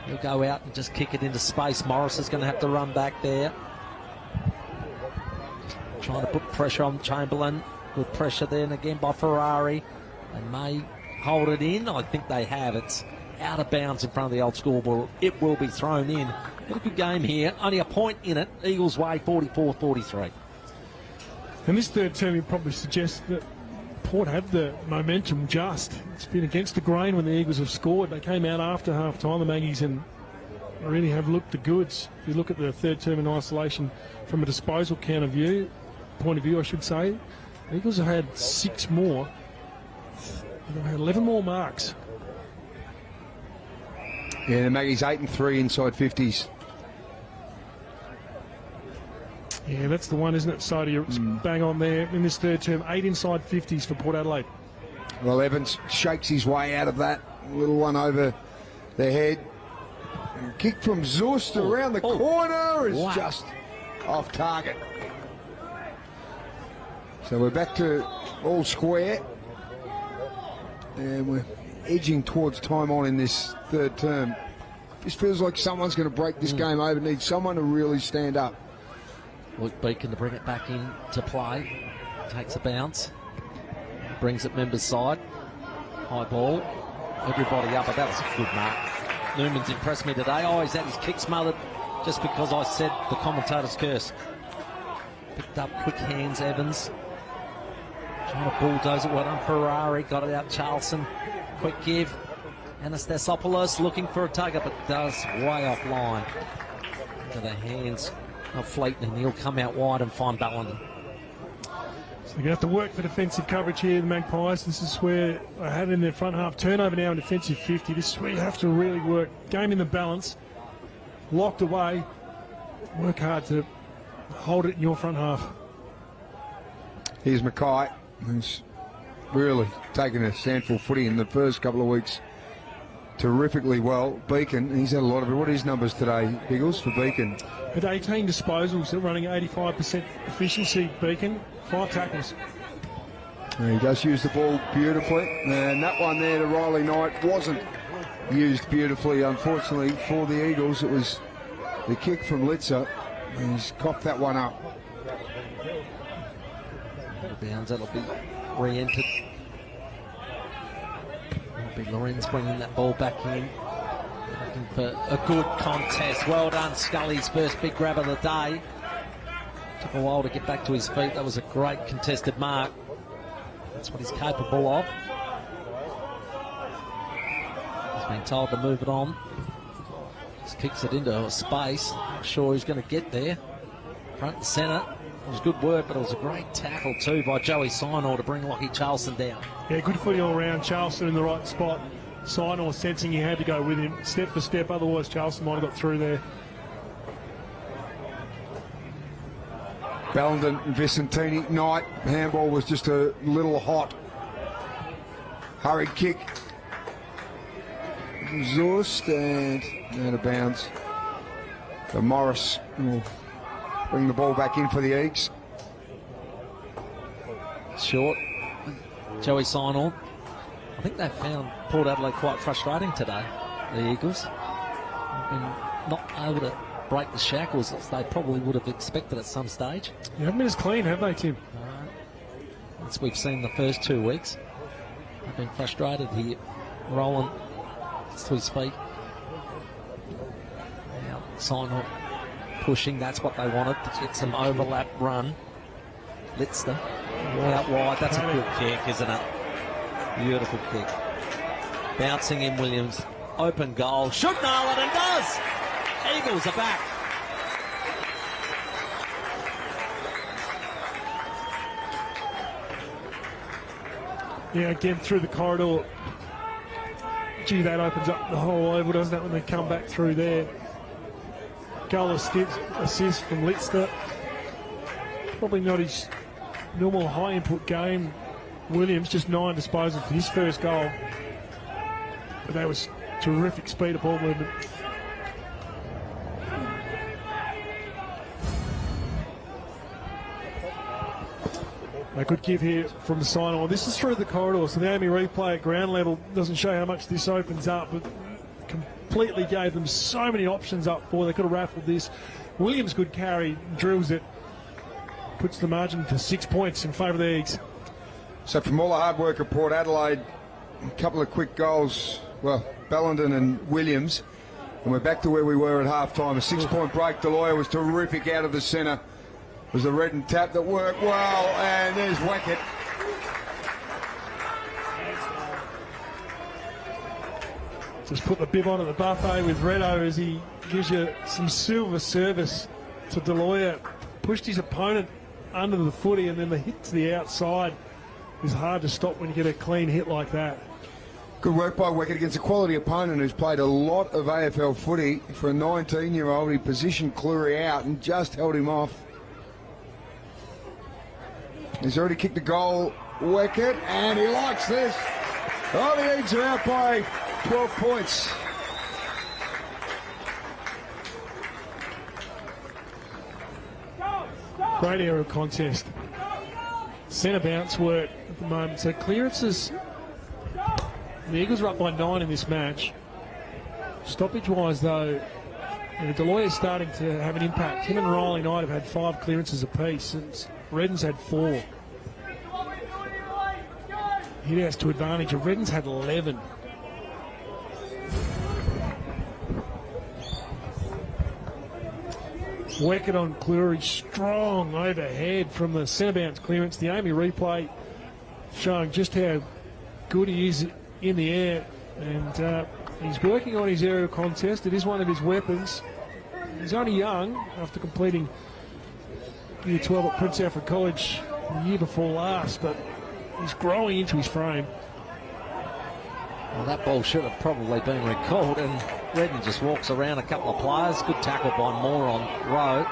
He'll go out and just kick it into space. Morris is going to have to run back there. Just trying to put pressure on Chamberlain. Good pressure there, and again by Ferrari. They may hold it in. I think they have. It's out of bounds in front of the old scoreboard. It will be thrown in. Got a good game here. Only a point in it. Eagles way 44-43. And this third term, you probably suggest that Port had the momentum just. It's been against the grain when the Eagles have scored. They came out after half-time, the Maggies, and really have looked the goods. If you look at the third term in isolation from a disposal point of view, I should say, the Eagles have had 6 more. They've had 11 more marks. Yeah, the Maggies 8 and 3 inside 50s. Yeah, that's the one, isn't it, Soda? It's bang on there in this third term. 8 inside 50s for Port Adelaide. Well, Evans shakes his way out of that. Little one over the head. And kick from Zust around the corner is just off target. So we're back to all square. And we're edging towards time on in this third term. This feels like someone's going to break this game over. Needs someone to really stand up. Luke Beacon to bring it back in to play. Takes a bounce. Brings it members' side. High ball. Everybody up, but that was a good mark. Newman's impressed me today. Oh, he's had his kick smothered just because I said the commentator's curse. Picked up quick hands, Evans. Trying to bulldoze it. Well done, Ferrari. Got it out, Charleston. Quick give. Anastasopoulos looking for a tugger, but does way offline. Into the hands of Fleeton, and he'll come out wide and find Ballenden. So they're going to have to work for defensive coverage here, the Magpies. This is where they had in their front half turnover now in defensive 50. This is where you have to really work. Game in the balance. Locked away. Work hard to hold it in your front half. Here's Mackay, who's really taken a SANFL footy in the first couple of weeks terrifically well. Beacon, he's had a lot of it. What are his numbers today, Biggles, for Beacon? At 18 disposals, they're running 85% efficiency, Beacon. 5 tackles. And he does use the ball beautifully. And that one there to Riley Knight wasn't used beautifully, unfortunately, for the Eagles. It was The kick from Litzer. He's coughed that one up. Bounds, that'll be re-entered. It'll be Lorenz bringing that ball back in. Looking for a good contest. Well done, Scully's first big grab of the day. Took a while to get back to his feet. That was a great contested mark. That's what he's capable of. He's been told to move it on. Just kicks it into a space. Not sure he's going to get there. Front and centre. It was good work, but it was a great tackle too by Joey Sinor to bring Lockie Charleston down. Yeah, good footy all round. Charleston in the right spot. Sinor sensing he had to go with him step for step, otherwise Charleston might have got through there. Bellenden and Vicentini. Knight. Handball was just a little hot. Hurried kick. Zust and out of bounds. So Morris will bring the ball back in for the Eagles. Short. Joey Sinor. I think they found Port Adelaide quite frustrating today, the Eagles. They've been not able to break the shackles as they probably would have expected at some stage. You haven't been as clean, have they, Tim? As we've seen the first 2 weeks. They've been frustrated here. Roland gets to his feet. Now, Sinor pushing, that's what they wanted, to get some overlap run. Litzer, out wide, that's a good kick, isn't it? Beautiful kick. Bouncing in Williams, open goal, should nail it and does! Eagles are back. Yeah, again through the corridor. Gee, that opens up the whole oval, doesn't it, when they come back through there. Goal assist from Litzer. Probably not his normal high input game. Williams just 9 disposals for his first goal. But that was terrific speed of ball movement. A good give here from Sinor. This is through the corridor, so the AMI replay at ground level doesn't show how much this opens up, but completely gave them so many options up for. They could have raffled this. Williams, good carry, drills it, puts the margin to 6 points in favour of the Eagles. So from all the hard work of Port Adelaide, a couple of quick goals, well, Bellenden and Williams, and we're back to where we were at half-time. A 6-point break. Deloya was terrific out of the centre. It was a Redden tap that worked well, and there's Weckett. Just put the bib on at the buffet with Reddo as he gives you some silver service to Deloya. Pushed his opponent under the footy, and then the hit to the outside is hard to stop when you get a clean hit like that. Good work by Weckett against a quality opponent who's played a lot of AFL footy. For a 19-year-old, he positioned Cleary out and just held him off. He's already kicked a goal, Weckett, and he likes this. Oh, the Eagles are out by 12 points. Great aerial contest. Centre bounce work at the moment. So clearances. The Eagles are up by 9 in this match. Stoppage-wise, though, Deloya is starting to have an impact. Him and Riley Knight have had 5 clearances apiece, and Redden's had 4. Hit outs to advantage of Redden's had 11. Weckett on Cleary, strong overhead from the centre bounce clearance. The AMI replay showing just how good he is in the air, and he's working on his aerial contest. It is one of his weapons. He's only young after completing Year 12 at Prince Alfred College the year before last, but he's growing into his frame. Well, that ball should have probably been recalled, and Redden just walks around a couple of players. Good tackle by Moore on Rowe.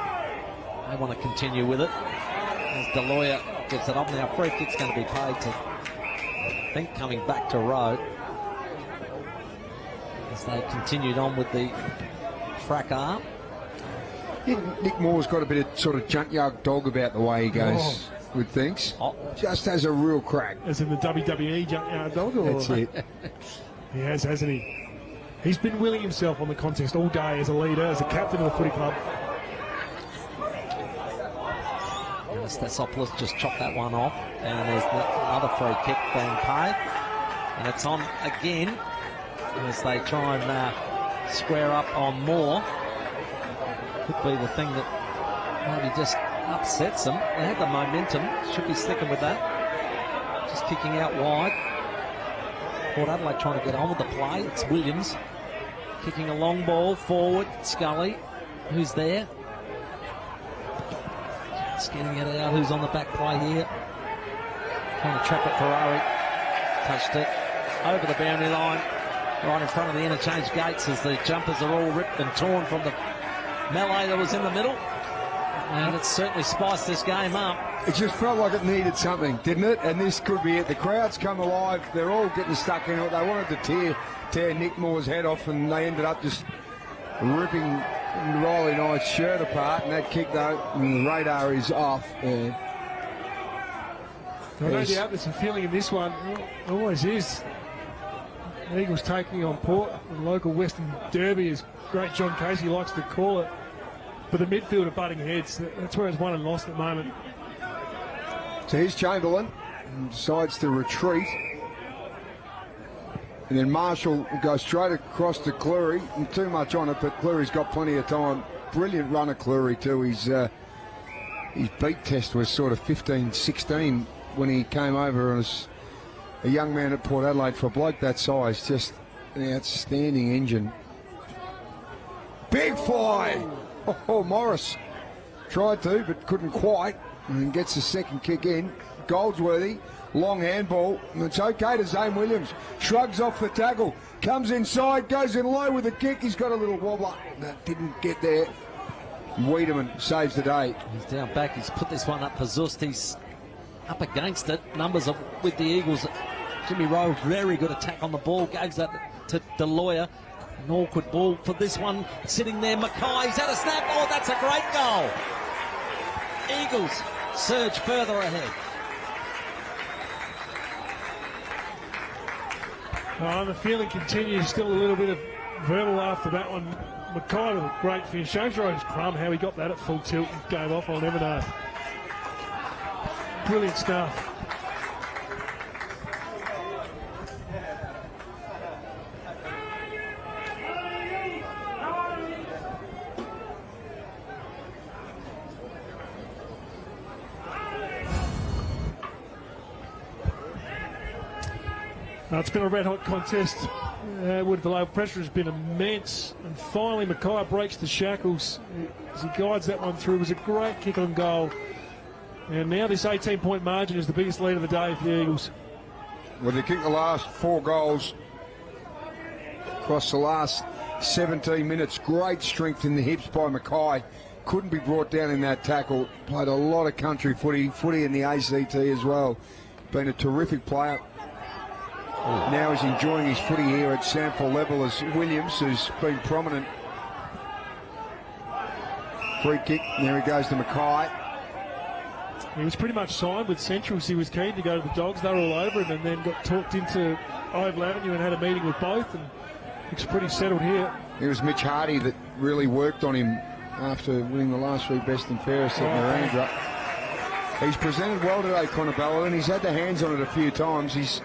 They want to continue with it. As Deloya gets it up now, free kick's going to be paid to, I think, coming back to Rowe. As they continued on with the fracas. Yeah, Nick Moore's got a bit of sort of junkyard dog about the way he goes with things. Just has a real crack. As in the WWE junkyard dog? Or? That's it. He has, hasn't he? He's been willing himself on the contest all day as a leader, as a captain of the footy club. Stasopoulos just chopped that one off, and there's another free kick being paid, and it's on again as they try and square up on Moore. Could be the thing that maybe just upsets them. They had the momentum, should be sticking with that. Just kicking out wide. Port Adelaide trying to get on with the play. It's Williams kicking a long ball forward. Scully, who's there? Just getting it out. Who's on the back play here? Trying to trap it. Ferrari touched it over the boundary line, right in front of the interchange gates as the jumpers are all ripped and torn from the melee that was in the middle. And it's certainly spiced this game up. It just felt like it needed something, didn't it? And this could be it. The crowd's come alive. They're all getting stuck in it. They wanted to tear Nick Moore's head off, and they ended up just ripping Riley Knight's shirt apart. And that kick, though, and the radar is off. No doubt there's a feeling in this one. It always is. The Eagles taking on Port, the local Western Derby, as great John Casey likes to call it. But the midfield are butting heads. That's where it's won and lost at the moment. So here's Chamberlain, and decides to retreat. And then Marshall goes straight across to Cleary. And too much on it, but Cleary's got plenty of time. Brilliant runner, Cleary, too. His beat test was sort of 15-16 when he came over as a young man at Port Adelaide. For a bloke that size, just an outstanding engine. Big fly! Oh, Morris tried to, but couldn't quite, and gets the second kick in. Goldsworthy, long handball, and it's okay to Zane Williams. Shrugs off the tackle, comes inside, goes in low with a kick. He's got a little wobbler. That didn't get there. Wiedemann saves the day. He's down back. He's put this one up for Zust. He's up against it. Numbers of, with the Eagles. Jimmy Rowe, very good attack on the ball. Gives that to DeLoyer. An awkward ball for this one. Sitting there, Mackay's had a snap. Oh, that's a great goal. Eagles surge further ahead. The feeling continues. Still a little bit of verbal after that one. Mackay with a great finish. Shows Rose Crum how he got that at full tilt and gave off. I'll never know. Brilliant stuff. It's been a red-hot contest. Woodville Oval pressure has been immense. And finally, Mackay breaks the shackles as he guides that one through. It was a great kick on goal. And now this 18-point margin is the biggest lead of the day for the Eagles. Well, they kicked the last 4 goals across the last 17 minutes. Great strength in the hips by Mackay. Couldn't be brought down in that tackle. Played a lot of country footy in the ACT as well. Been a terrific player. Now he's enjoying his footy here at SANFL level as Williams, who's been prominent. Free kick, there he goes to Mackay. He was pretty much signed with Centrals. He was keen to go to the Dogs. They were all over him, and then got talked into Oval Avenue and had a meeting with both, and looks pretty settled here. It was Mitch Hardy that really worked on him after winning the last 3 best and fairest, setting their hands up. He's presented well today, Connor, and he's had the hands on it a few times. He's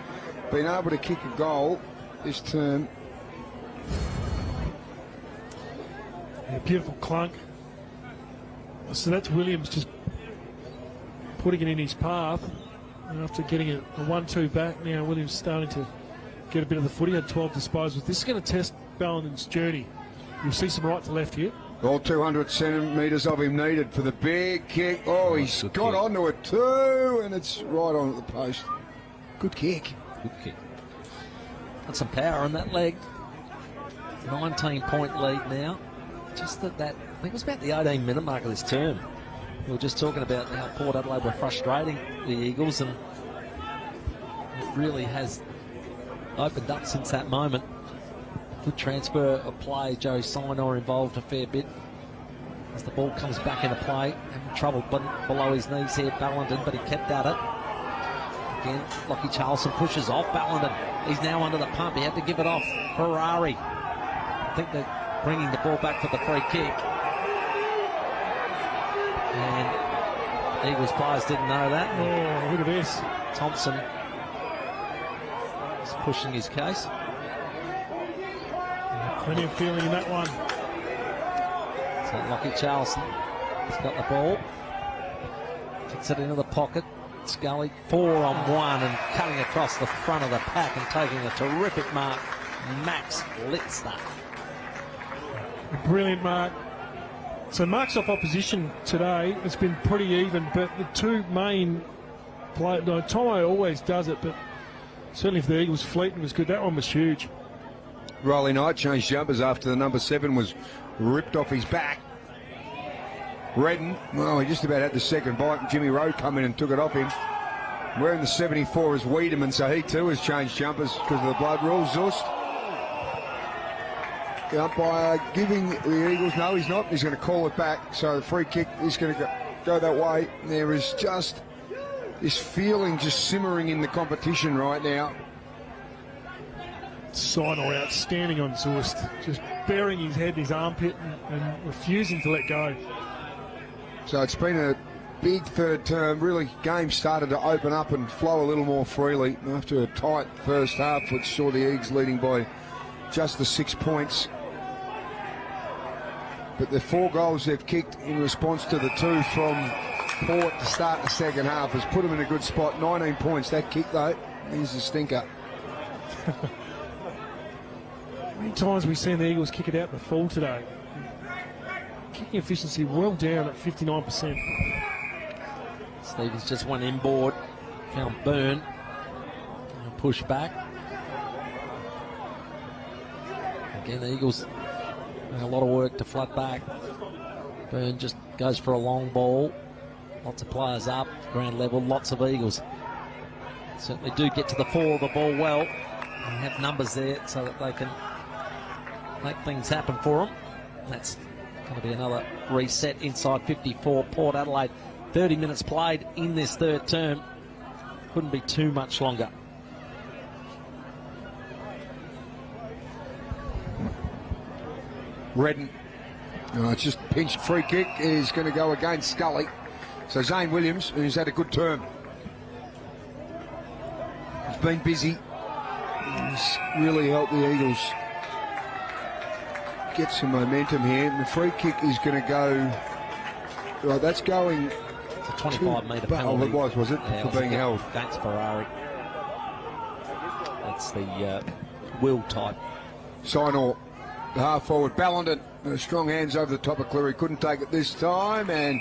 been able to kick a goal this term. Yeah, beautiful clunk. So that's Williams just putting it in his path. And after getting a 1-2 back, now Williams starting to get a bit of the footy. Had 12 disposals. This is going to test Ballinden's journey. You'll see some right to left here. All 200 centimetres of him needed for the big kick. Oh, he's got onto it too, and it's right on at the post. Good kick. Good kick. Got some power in that leg. 19-point lead now. Just that, I think it was about the 18-minute mark of this term. We were just talking about how Port Adelaide were frustrating the Eagles, and it really has opened up since that moment. Good transfer of play. Joey Sinor involved a fair bit as the ball comes back into play. Having trouble below his knees here, Ballinden, but he kept at it. Again, Lockie Charlson pushes off Ballinden. He's now under the pump. He had to give it off. Ferrari think they're bringing the ball back for the free kick. And Eagles players didn't know that. Oh, look at this. Thompson is pushing his case. Plenty of feeling in that one. So Lockie Charleston has got the ball. Kicks it into the pocket. Scully 4-on-1 and cutting across the front of the pack and taking a terrific mark. Max Litzner. A brilliant mark. So marks off opposition today has been pretty even, but the two main players, no, Tomo always does it, but certainly for the Eagles, Fleeton was good. That one was huge. Riley Knight changed jumpers after the number 7 was ripped off his back. Redden, well, he just about had the second bite, and Jimmy Rowe come in and took it off him. Wearing the 74 is Wiedemann, so he too has changed jumpers because of the blood rules. Zust, the umpire giving the Eagles, no, he's not. He's going to call it back, so the free kick is going to go that way. There is just this feeling just simmering in the competition right now. Sidor outstanding on Zust, just burying his head in his armpit and refusing to let go. So it's been a big third term. Really, game started to open up and flow a little more freely after a tight first half, which saw the Eagles leading by just the 6 points. But the 4 goals they've kicked in response to the 2 from Port to start the second half has put them in a good spot. 19 points. That kick, though, is a stinker. How many times we've seen the Eagles kick it out in the full today? Kicking efficiency well down at 59%. Stevens just went inboard, found Byrne, and push back. Again, the Eagles have a lot of work to flood back. Byrne just goes for a long ball. Lots of players up, ground level, lots of Eagles. Certainly do get to the fore of the ball well and have numbers there so that they can make things happen for them. That's going to be another reset inside 54. Port Adelaide, 30 minutes played in this third term. Couldn't be too much longer. Redden, it's just pinched. Free kick is going to go against Scully. So Zane Williams, who's had a good term, he's been busy. He's really helped the Eagles get some momentum here. And the free kick is going to go. Right, that's going. It's a 25-metre penalty. Oh, it was it? Yeah, for being held. Against Ferrari. That's the Will type. Sinor, the half forward, Ballenden, strong hands over the top of Cleary, couldn't take it this time, and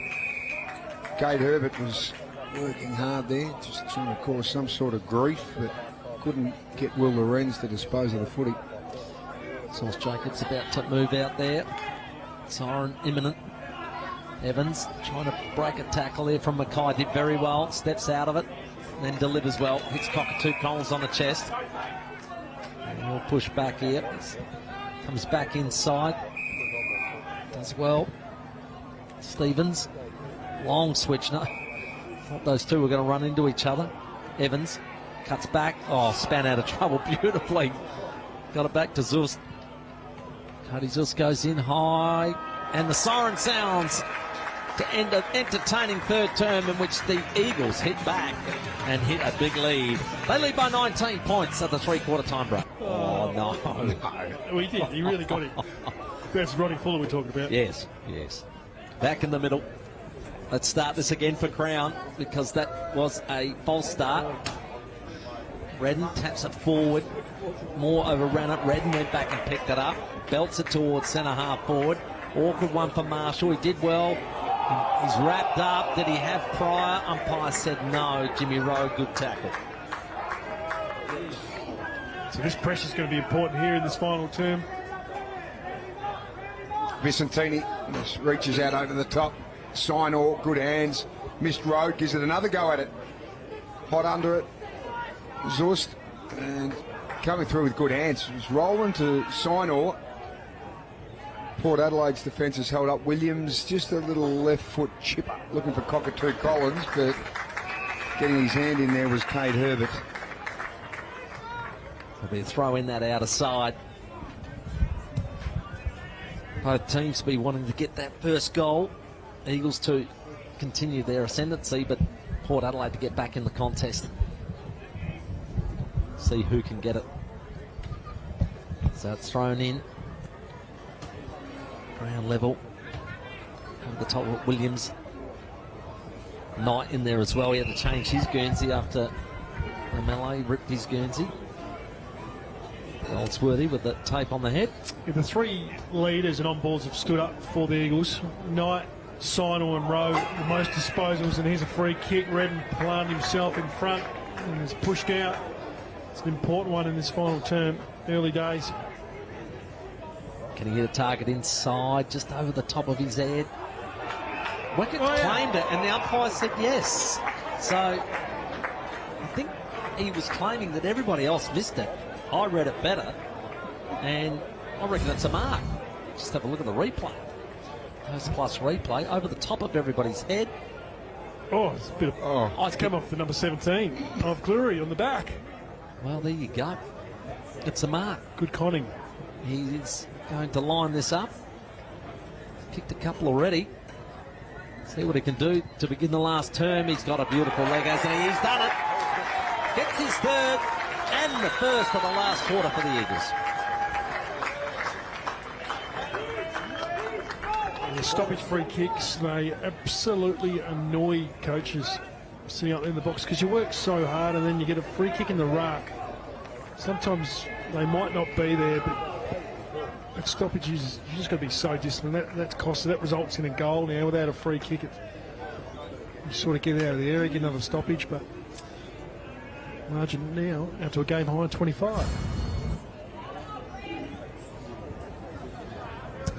Kate Herbert was working hard there, just trying to cause some sort of grief, but couldn't get Will Lorenz to dispose of the footy. Sauce Jacobs about to move out there. Siren imminent. Evans trying to break a tackle there from Mackay, did very well, steps out of it, and then delivers well, hits Cockatoo Collins on the chest. And we'll push back here. Comes back inside. Does well. Stevens. Long switch. No, thought those two were going to run into each other. Evans cuts back. Oh, span out of trouble beautifully. Got it back to Zust. Cody Zust goes in high. And the siren sounds to end an entertaining third term in which the Eagles hit back and hit a big lead. They lead by 19 points at the three-quarter time break. Oh, no. We did. He really got it. That's Roddy Fuller we're talking about. Yes, yes. Back in the middle. Let's start this again for Crown because that was a false start. Redden taps it forward. Moore overran it. Redden went back and picked it up. Belts it towards centre half forward. Awkward one for Marshall. He did well. He's wrapped up. Did he have prior? Umpire said no. Jimmy Rowe, good tackle. So this pressure's going to be important here in this final term. Vicentini just reaches out over the top. Sinor, good hands. Missed Road, gives it another go at it. Hot under it. Zust, and coming through with good hands. He's rolling to Sinor. Port Adelaide's defence has held up. Williams, just a little left foot chip looking for Cockatoo Collins, but getting his hand in there was Kate Herbert. There'll be a throw in that outer side. Both teams be wanting to get that first goal. Eagles to continue their ascendancy, but Port Adelaide to get back in the contest. See who can get it. So it's thrown in. Ground level. Over the top of Williams. Knight in there as well. He had to change his Guernsey after the melee ripped his Guernsey. Goldsworthy with the tape on the head. Yeah, the three leaders and on-balls have stood up for the Eagles. Knight, Sinor and Rowe, the most disposals, and here's a free kick. Redden planted himself in front and is pushed out. It's an important one in this final term, early days. Can he hit a target inside, just over the top of his head? Wicket claimed it, and the umpire said yes. So I think he was claiming that everybody else missed it. I read it better, and I reckon it's a mark. Just have a look at the replay. Post plus replay over the top of everybody's head. Oh, it's a bit of it's come off the number 17 of Cleary on the back. Well, there you go. It's a mark. Good conning. He's going to line this up. Kicked a couple already. See what he can do to begin the last term. He's got a beautiful leg, hasn't he? He's done it. Gets his third and the first of the last quarter for the Eagles. The stoppage free kicks, they absolutely annoy coaches sitting up there in the box because you work so hard and then you get a free kick in the ruck. Sometimes they might not be there, but at stoppages, you just got to be so disciplined. That's costly. That results in a goal now. Without a free kick, you sort of get out of the area, get another stoppage, but margin now out to a game high 25.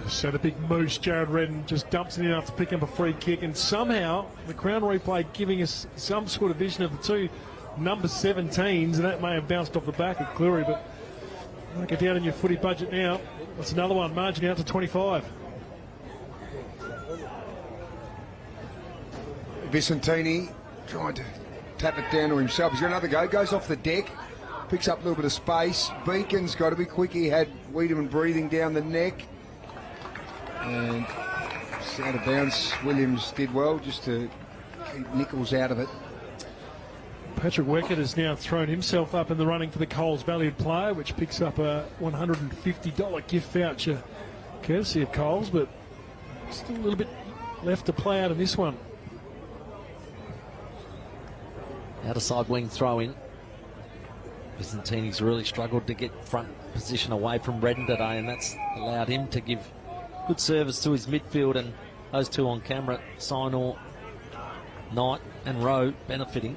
So the big moose, Jared Redden, just dumps it in after picking up a free kick, and somehow the Crown replay giving us some sort of vision of the two number 17s, and that may have bounced off the back of Cleary, but get down in your footy budget now. That's another one, margin out to 25. Vicentini trying to tap it down to himself. He's got another go, goes off the deck, picks up a little bit of space. Beacon's got to be quick. He had Wiedemann breathing down the neck. And it's out of bounds. Williams did well just to keep Nichols out of it. Patrick Weckett has now thrown himself up in the running for the Coles valued player, which picks up a $150 gift voucher courtesy of Coles, but still a little bit left to play out in this one. Outer side wing throw in. Vicentini's really struggled to get front position away from Redden today, and that's allowed him to give good service to his midfield, and those two on camera, Sinor, Knight and Rowe, benefiting.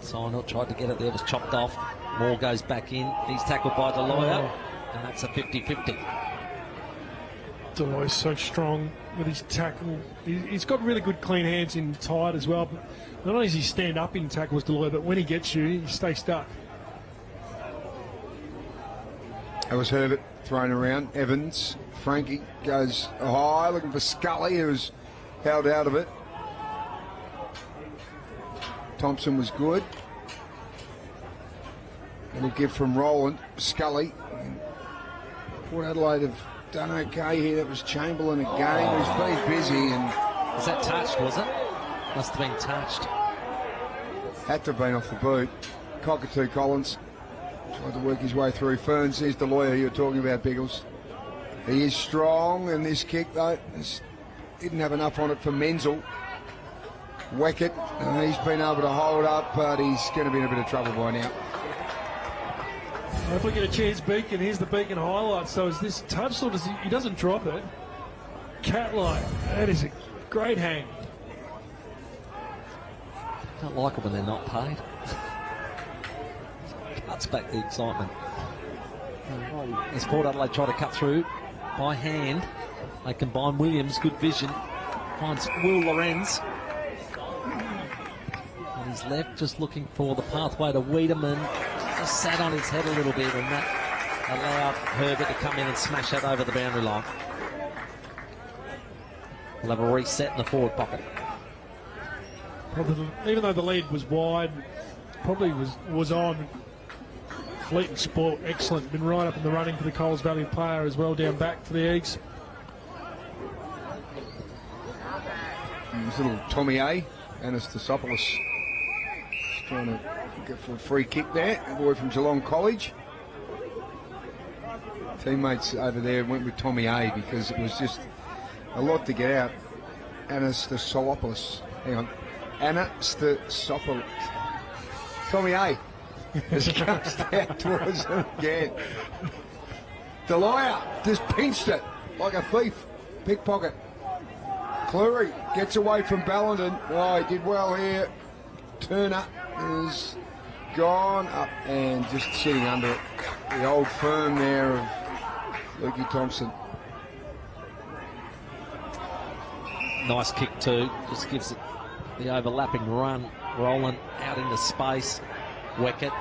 Sinor tried to get it there, was chopped off. Moore goes back in. He's tackled by Deloya, and that's a 50-50. Deloya's so strong with his tackle. He's got really good clean hands in tight as well. But not only does he stand up in tackles, Deloya, but when he gets you, you stay stuck. That was Herbert thrown around. Evans, Frankie goes high, looking for Scully, who was held out of it. Thompson was good. Little give from Roland. Scully. Port Adelaide have done okay here. That was Chamberlain again, who's been busy. And was that touched, was it? Must have been touched. Had to have been off the boot. Cockatoo Collins tried to work his way through. Ferns, there's the lawyer you were talking about, Biggles. He is strong, and this kick, though, didn't have enough on it for Menzel. Weckett, he's been able to hold up, but he's going to be in a bit of trouble by now. If we get a chance, Beacon, here's the Beacon highlight. So is this touched, or does he doesn't drop it? Cat-like, that is a great hang. Don't like it when they're not paid. Cuts back the excitement. As Port Adelaide try to cut through by hand, they combine Williams, good vision, finds Will Lorenz. On his left, just looking for the pathway to Wiedemann. Just sat on his head a little bit, and that allowed Herbert to come in and smash that over the boundary line. We'll have a reset in the forward pocket. Probably, even though the lead was wide, probably was on. Fleet and Sport, excellent. Been right up in the running for the Coles Valley player as well, down back for the Eagles. little Tommy A. Anastasopoulos trying to get for a free kick there. A boy from Geelong College. Teammates over there went with Tommy A because it was just a lot to get out. Anastasopoulos. Hang on. Anastasopoulos. Tommy A. As he comes down towards him again. Delia just pinched it like a thief. Pickpocket. Cleary gets away from Ballenden. Oh, he did well here. Turner is gone up and just sitting under it. The old firm there of Lukey Thompson. Nice kick too. Just gives it the overlapping run. Rolling out into space. Weckett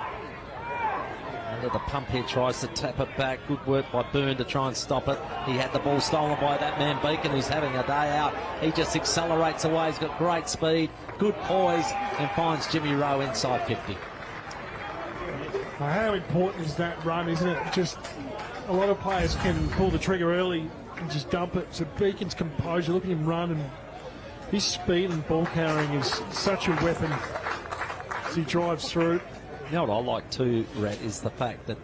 under the pump here, tries to tap it back. Good work by Byrne to try and stop it. He had the ball stolen by that man Beacon, who's having a day out. He just accelerates away. He's got great speed, good poise, and finds Jimmy Rowe inside 50. How important is that run, isn't it? Just a lot of players can pull the trigger early and just dump it. So Beacon's composure, look at him run, and his speed and ball carrying is such a weapon as he drives through. You know what I like too, Rat, is the fact that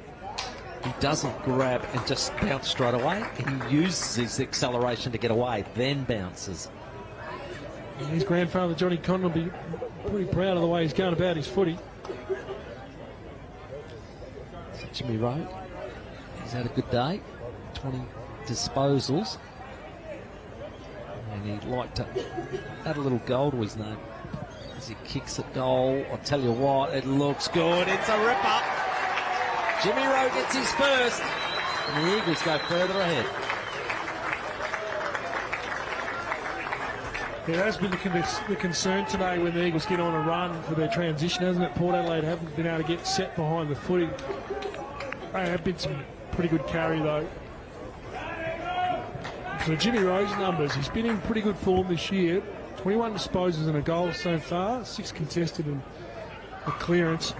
he doesn't grab and just bounce straight away. He uses his acceleration to get away, then bounces. And his grandfather, Johnny Conn, will be pretty proud of the way he's going about his footy. So Jimmy Rowe, he's had a good day. 20 disposals. And he'd like to add a little goal to his name. As he kicks at goal, I'll tell you what, it looks good. It's a ripper. Jimmy Rowe gets his first, and the Eagles go further ahead. It has been the concern today when the Eagles get on a run for their transition, hasn't it? Port Adelaide haven't been able to get set behind the footy. They have been some pretty good carry though. So Jimmy Rowe's numbers, he's been in pretty good form this year. 21 disposals and a goal so far, 6 contested and a clearance.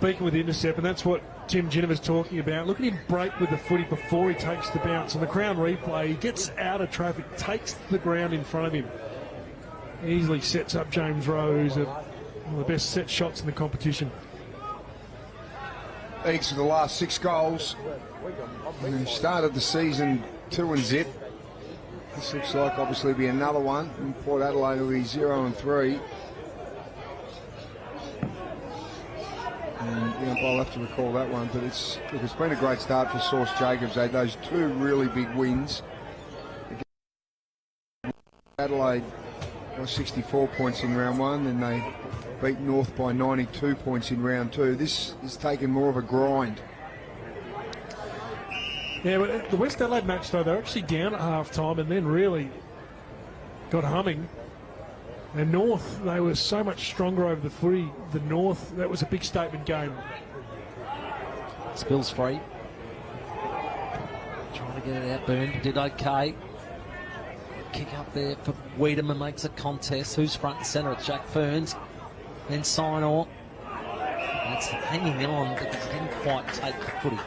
Beacon with the intercept, and that's what Tim Ginniver's talking about. Look at him break with the footy before he takes the bounce. On the Crown replay, he gets out of traffic, takes the ground in front of him. Easily sets up James Rowe, who's one of the best set shots in the competition. Each of the last 6 goals. And started the season 2-0. This looks like obviously be another one. And Port Adelaide will be 0-3. And I'll have to recall that one. But it's been a great start for Sauce Jacobs. They had those 2 really big wins. Adelaide by 64 points in round 1, and they beat North by 92 points in round 2. This is taking more of a grind. Yeah, but the West Adelaide match, though, they're actually down at half-time and then really got humming. And North, they were so much stronger over the footy. The North, that was a big statement game. Spills free. Trying to get it out. Byrne did okay. Kick up there for Wiedemann, makes a contest. Who's front and centre? It's Jack Ferns. Then Signor. It's hanging on because he didn't quite take the footy.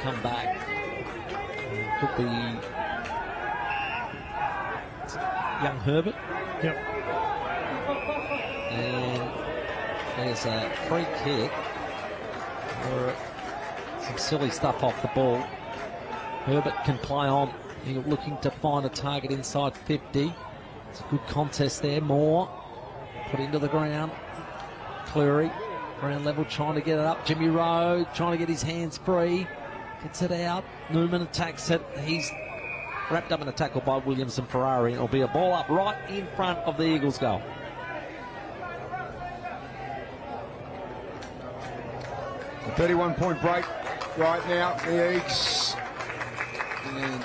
Come back. Could be young Herbert. Yep. And there's a free kick. Or some silly stuff off the ball. Herbert can play on. He's looking to find a target inside 50. It's a good contest there. Moore put into the ground. Cleary, ground level, trying to get it up. Jimmy Rowe trying to get his hands free. Gets it out. Newman attacks it. He's wrapped up in a tackle by Williams and Ferrari. It'll be a ball up right in front of the Eagles' goal. A 31-point break right now. The Eagles. And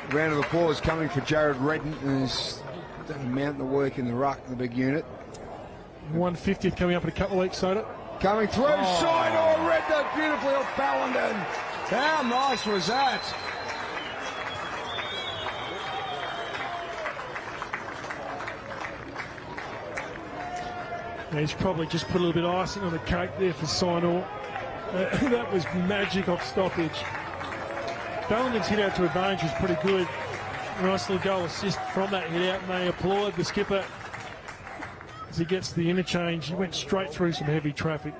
a round of applause coming for Jared Redden, who's done a mountain of work in the ruck, the big unit. 150th coming up in a couple of weeks, Soda. Coming through, side, read that beautifully off Ballenden. How nice was that? Yeah, he's probably just put a little bit of icing on the cake there for Signor. That was magic off stoppage. Ballinden's hit out to advantage was pretty good. Nice little goal assist from that hit out, and they applaud the skipper as he gets the interchange. He went straight through some heavy traffic.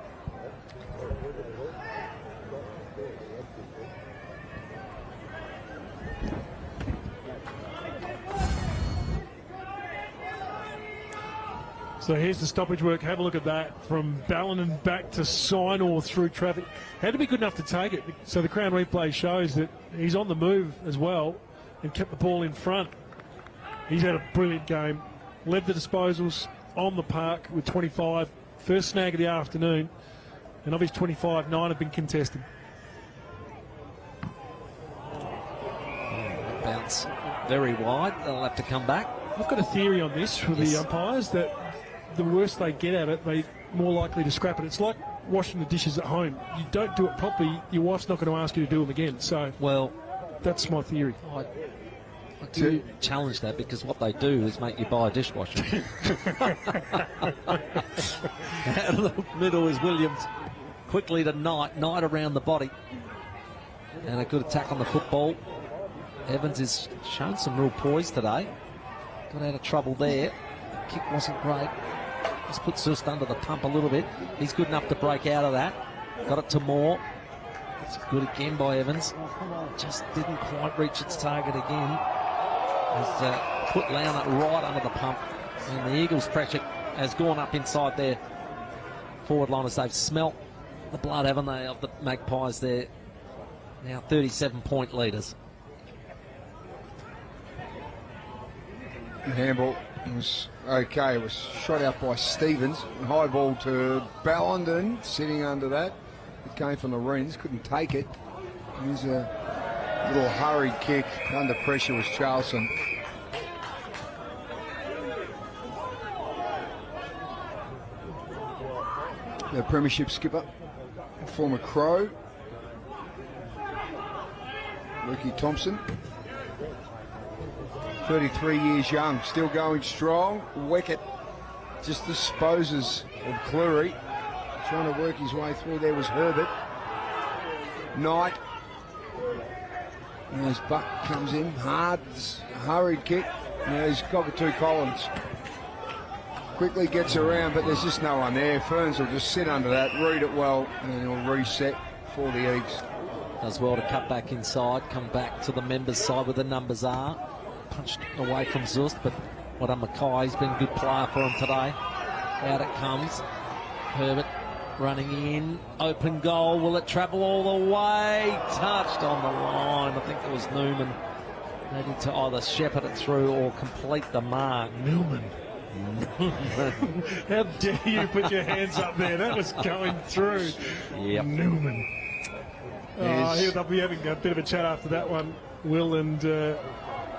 So here's the stoppage work. Have a look at that. From Ballinden back to Sinor through traffic. Had to be good enough to take it. So the Crown replay shows that he's on the move as well and kept the ball in front. He's had a brilliant game. Led the disposals on the park with 25. First snag of the afternoon. And of his 25, 9 have been contested. Bounce very wide. They'll have to come back. I've got a theory on this for the umpires, that the worse they get at it, they're more likely to scrap it. It's like washing the dishes at home. You don't do it properly, your wife's not going to ask you to do them again. So, well, that's my theory. I do challenge that, because what they do is make you buy a dishwasher. Out of the middle is Williams. Quickly to Knight around the body. And a good attack on the football. Evans has shown some real poise today. Got out of trouble there. The kick wasn't great. Just put Zust under the pump a little bit. He's good enough to break out of that. Got it to Moore. It's good again by Evans. Just didn't quite reach its target again. He's put Launa right under the pump. And the Eagles' pressure has gone up inside their forward line as they've smelt the blood, haven't they, of the Magpies there. Now 37-point leaders. The handball was okay. It was shot out by Stevens. High ball to Ballinden, sitting under that. It came from the Wrens, couldn't take it. Here's a little hurried kick. Under pressure was Charleston. The premiership skipper, former Crow, Lukey Thompson. 33 years young, still going strong. Weckett just disposes of Cleary. Trying to work his way through. There was Herbert. Knight. And as Buck comes in, hard, hurried kick. Now he's Cockatoo Collins. Quickly gets around, but there's just no one there. Ferns will just sit under that, read it well, and he'll reset for the Eagles. Does well to cut back inside, come back to the members' side where the numbers are. Punched away from Zust, but what a Mackay's been a good player for him today. Out it comes. Herbert running in. Open goal. Will it travel all the way? Touched on the line. I think it was Newman. Ready to either shepherd it through or complete the mark. Newman. How dare you put your hands up there? That was going through. Yep. Newman. They'll be having a bit of a chat after that one. Will and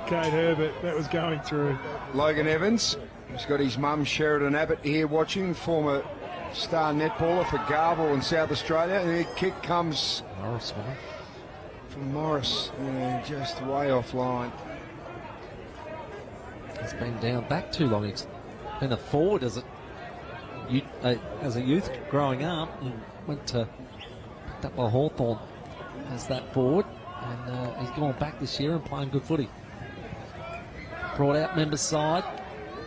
Kate Herbert. That was going through. Logan Evans. He's got his mum Sheridan Abbott here watching, former star netballer for Garble in South Australia. And the kick comes from Morris. Just way offline. He's been down back too long. He's been a forward as a youth growing up, and went to picked up by Hawthorn as that forward, and he's gone back this year and playing good footy. Brought out members' side.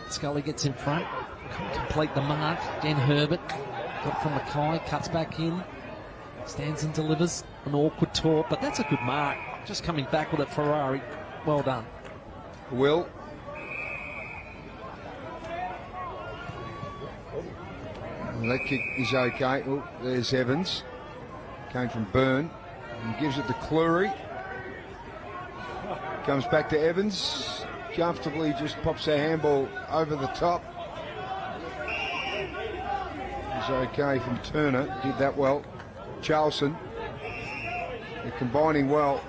Scully gets in front. Couldn't complete the mark. Again Herbert. Got from Mackay. Cuts back in. Stands and delivers. An awkward talk, but that's a good mark. Just coming back with it, Ferrari. Well done. Will. Well, that kick is okay. Oh, there's Evans. Came from Byrne. And gives it to Cleary. Comes back to Evans. Comfortably just pops a handball over the top. It's okay from Turner. Did that well. Charleston. They're combining well.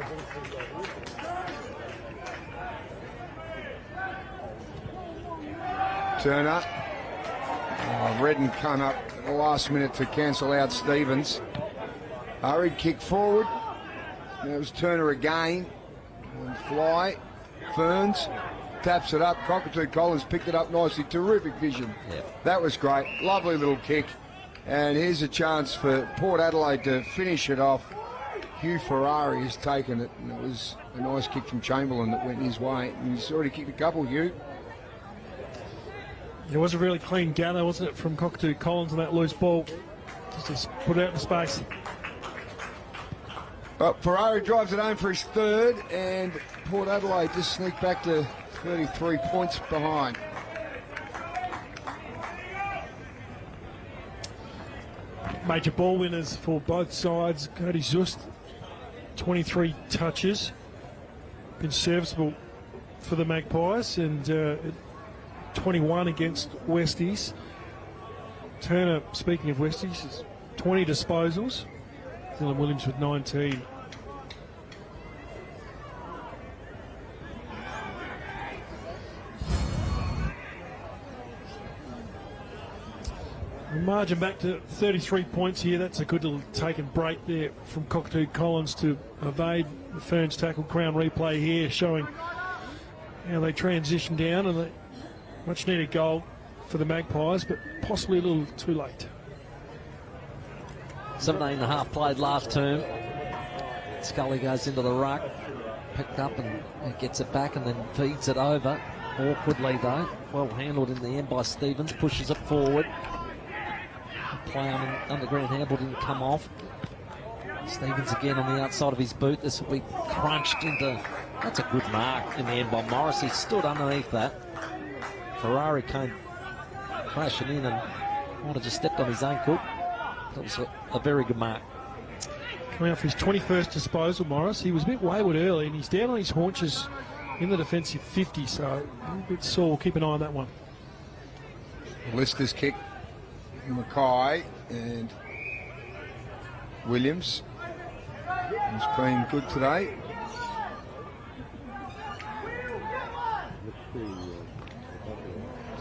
Turner. Redden come up at the last minute to cancel out Stevens. Hurried kick forward. There was Turner again. And Fly. Ferns taps it up. Cockatoo Collins picked it up nicely. Terrific vision. Yep. That was great. Lovely little kick. And here's a chance for Port Adelaide to finish it off. Hugh Ferrari has taken it, and it was a nice kick from Chamberlain that went his way. And he's already kicked a couple, Hugh. It was a really clean gather, wasn't it, from Cockatoo Collins on that loose ball. Just to put it out in space. But Ferrari drives it home for his third, and Port Adelaide just sneak back to 33 points behind. Major ball winners for both sides. Cody Zust, 23 touches. Been serviceable for the Magpies, and 21 against Westies. Turner, speaking of Westies, is 20 disposals. Dylan Williams with 19. Margin back to 33 points here. That's a good little taken break there from Cockatoo Collins to evade the Ferns tackle. Crown replay here showing how they transition down, and a much needed goal for the Magpies, but possibly a little too late. 17.5 played last term. Scully goes into the ruck, picked up and gets it back and then feeds it over. Awkwardly though, well handled in the end by Stevens, pushes it forward. Play on an underground handball didn't come off. Stevens again on the outside of his boot. This will be crunched into. That's a good mark in the end by Morris. He stood underneath that. Ferrari came crashing in and might have just stepped on his ankle. That was a very good mark. Coming out for his 21st disposal, Morris. He was a bit wayward early, and he's down on his haunches in the defensive 50, so a little bit sore. We'll keep an eye on that one. Lister's kick. Mackay and Williams has been good today.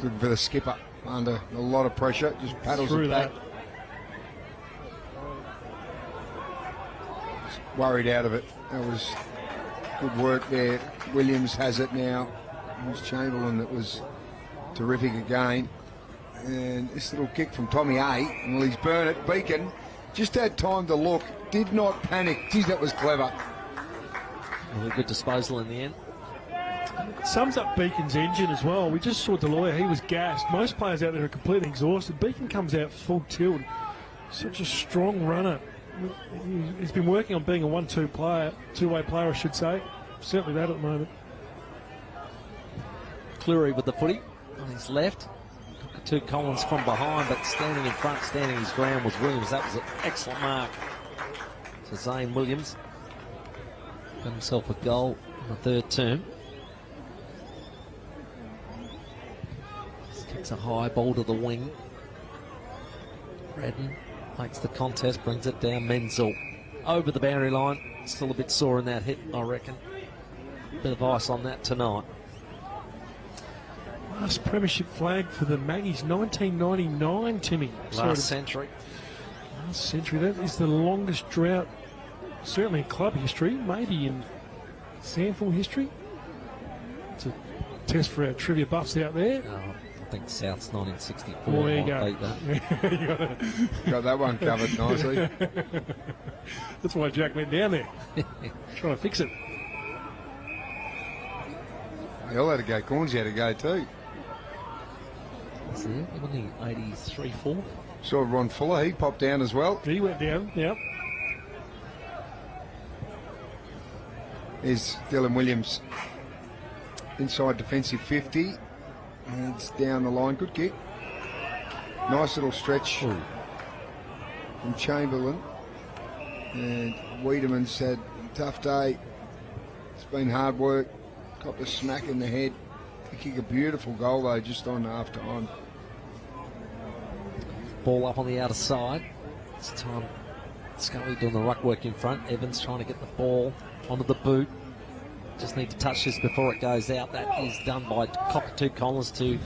Good for the skipper under a lot of pressure, just paddles Through it back. Just worried out of it. That was good work there. Williams has it now. It was Chamberlain that was terrific again. And this little kick from Tommy A. Well, he's burned it. Beacon just had time to look, did not panic. Geez, that was clever. Really good disposal in the end. Sums up Beacon's engine as well. We just saw Deloya, he was gassed. Most players out there are completely exhausted. Beacon comes out full tilt. Such a strong runner. He's been working on being a 1-2 player, two-way player, I should say. Certainly that at the moment. Cleary with the footy on his left. Two Collins from behind, but standing in front, standing his ground was Williams. That was an excellent mark to Zane Williams. Got himself a goal in the third term. Kicks a high ball to the wing. Redden makes the contest, brings it down. Menzel over the boundary line. Still a bit sore in that hit, I reckon. Bit of ice on that tonight. Last premiership flag for the Maggies, 1999, Timmy. Last century. Last century. That is the longest drought, certainly in club history, maybe in SANFL history. It's a test for our trivia buffs out there. I think South's 1964. Well, there you go. Got that one covered nicely. That's why Jack went down there, trying to fix it. They all had to go. Cornsey had to go too. Is there? Wasn't he 83-4? Saw Ron Fuller, he popped down as well. He went down, yep. There's Dylan Williams inside defensive 50. And it's down the line. Good kick. Nice little stretch from Chamberlain. And Wiedemann's had a tough day. It's been hard work. Got the smack in the head. He kicked a beautiful goal though, just on half time. Ball up on the outer side. This time Scully doing the ruck work in front. Evans trying to get the ball onto the boot. Just need to touch this before it goes out. That is done by Cockatoo Collins to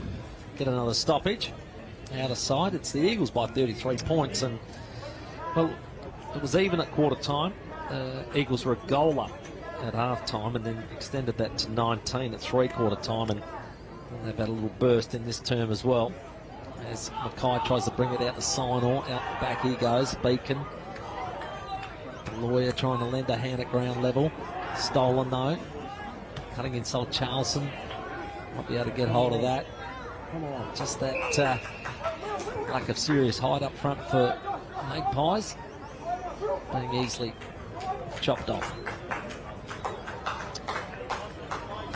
get another stoppage. Outer side, it's the Eagles by 33 points. And, well, it was even at quarter time. Eagles were a goal up at half time and then extended that to 19 at three-quarter time. And they've had a little burst in this term as well. As Mackay tries to bring it out to Signor, out back he goes. Beacon. The lawyer trying to lend a hand at ground level. Stolen though. Cutting inside Charleston. Might be able to get hold of that. Just that lack of serious height up front for Magpies. Being easily chopped off.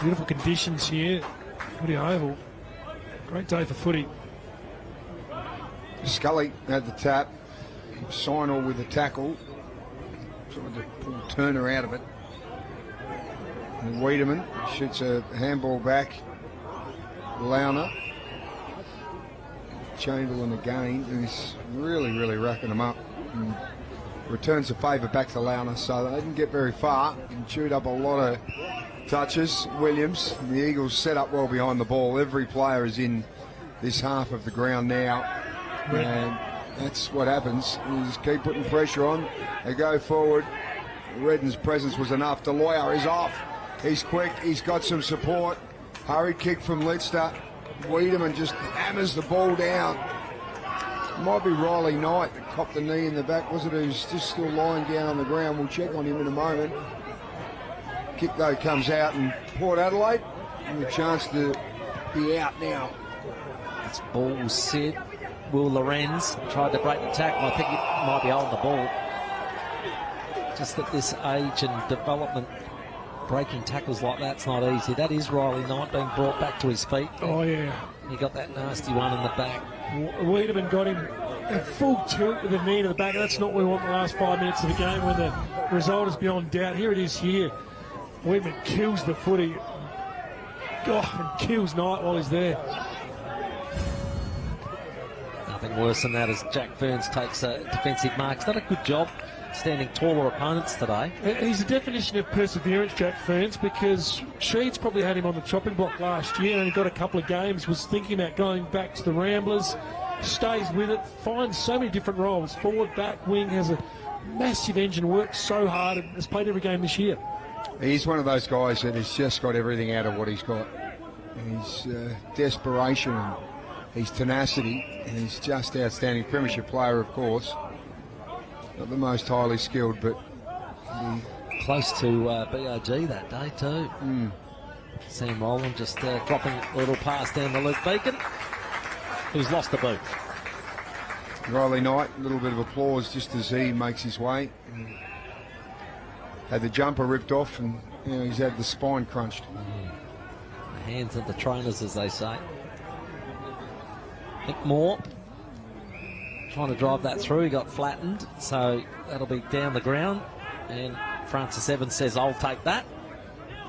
Beautiful conditions here. Woodville Oval. Great day for footy. Scully had the tap. Signor with the tackle. Tried to pull Turner out of it. And Wiedemann shoots a handball back. Launer. Chamberlain again, who's really racking them up. And returns the favour back to Launer, so they didn't get very far and chewed up a lot of touches. Williams, the Eagles set up well behind the ball. Every player is in this half of the ground now. And that's what happens. You just keep putting pressure on. They go forward. Redden's presence was enough. Deloyer is off. He's quick. He's got some support. Hurry kick from Lidster. Wiedemann just hammers the ball down. It might be Riley Knight that copped the knee in the back. Was it who's just still lying down on the ground? We'll check on him in a moment. Kick though comes out, and Port Adelaide with a chance to be out now. It's ball Sid. Will Lorenz tried to break the tackle. I think he might be holding the ball. Just at this age and development, breaking tackles like that's not easy. That is Riley Knight being brought back to his feet. Oh, yeah. He got that nasty one in the back. Wiedemann got him a full tilt with the knee to the back. That's not what we want in the last 5 minutes of the game when the result is beyond doubt. Here it is here. Wiedemann kills the footy. God, and kills Knight while he's there. Nothing worse than that as Jack Ferns takes a defensive mark. He's done a good job standing taller opponents today. He's the definition of perseverance, Jack Ferns, because Sheeds probably had him on the chopping block last year and he got a couple of games, was thinking about going back to the Ramblers, stays with it, finds so many different roles. Forward, back, wing, has a massive engine, works so hard and has played every game this year. He's one of those guys that has just got everything out of what he's got. His desperation and his tenacity, and he's just outstanding. Premiership player, of course. Not the most highly skilled, but close to BOG that day too. Sam Rowland just dropping a little pass down to Luke Beacon, who's lost the boot. Riley Knight, a little bit of applause just as he makes his way. Had the jumper ripped off, and he's had the spine crunched. The hands of the trainers, as they say. Nick Moore trying to drive that through. He got flattened, so that'll be down the ground. And Francis Evans says, I'll take that.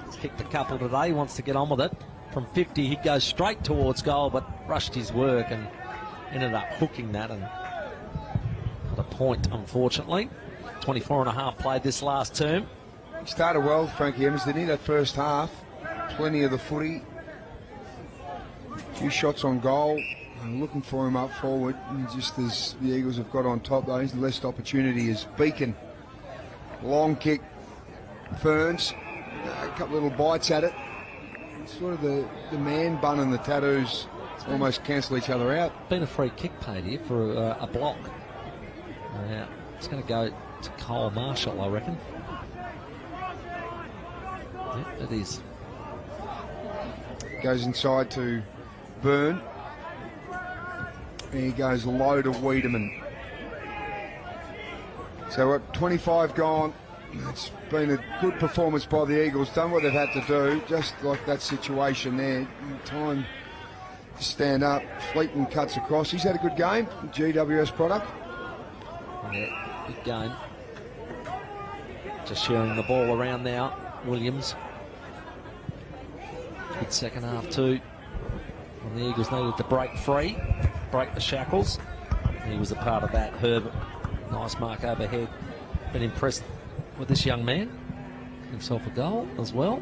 He's kicked a couple today. He wants to get on with it. From 50, he goes straight towards goal, but rushed his work and ended up hooking that and got a point, unfortunately. 24 and a half played this last term. He started well, Frankie Evans, didn't he, that first half? Plenty of the footy. A few shots on goal. I'm looking for him up forward. And just as the Eagles have got on top, though, his less opportunity is Beacon. Long kick. Ferns. A couple little bites at it. Sort of the man bun and the tattoos almost cancel each other out. Been a free kick paid here for a block. Yeah, it's going to go to Cole Marshall, I reckon. Yep, it is. Goes inside to Byrne. And he goes low to Wiedemann. So we're at 25 gone. It's been a good performance by the Eagles. Done what they've had to do, just like that situation there. Time to stand up. Fleeton cuts across. He's had a good game. GWS product. Yeah, good game. Just sharing the ball around now. Williams. Good second half too. And the Eagles needed to break free, break the shackles. He was a part of that. Herb, nice mark overhead. Been impressed with this young man. Himself a goal as well.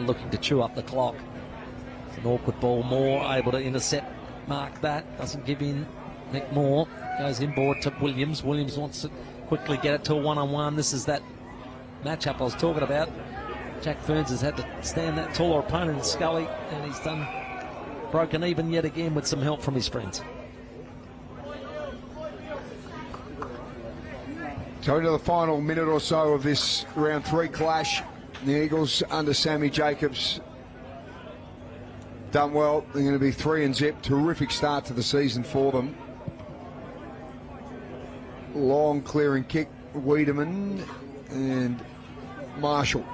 Looking to chew up the clock. It's an awkward ball. Moore able to intercept, mark that. Doesn't give in. Nick Moore goes inboard to Williams. Williams wants to quickly get it to a one-on-one. This is that matchup I was talking about. Jack Ferns has had to stand that taller opponent in Scully, and he's broken even yet again with some help from his friends. So into the final minute or so of this round 3 clash. The Eagles under Sammy Jacobs done well. They're going to be 3-0. Terrific start to the season for them. Long clearing kick, Wiedemann, and Marshall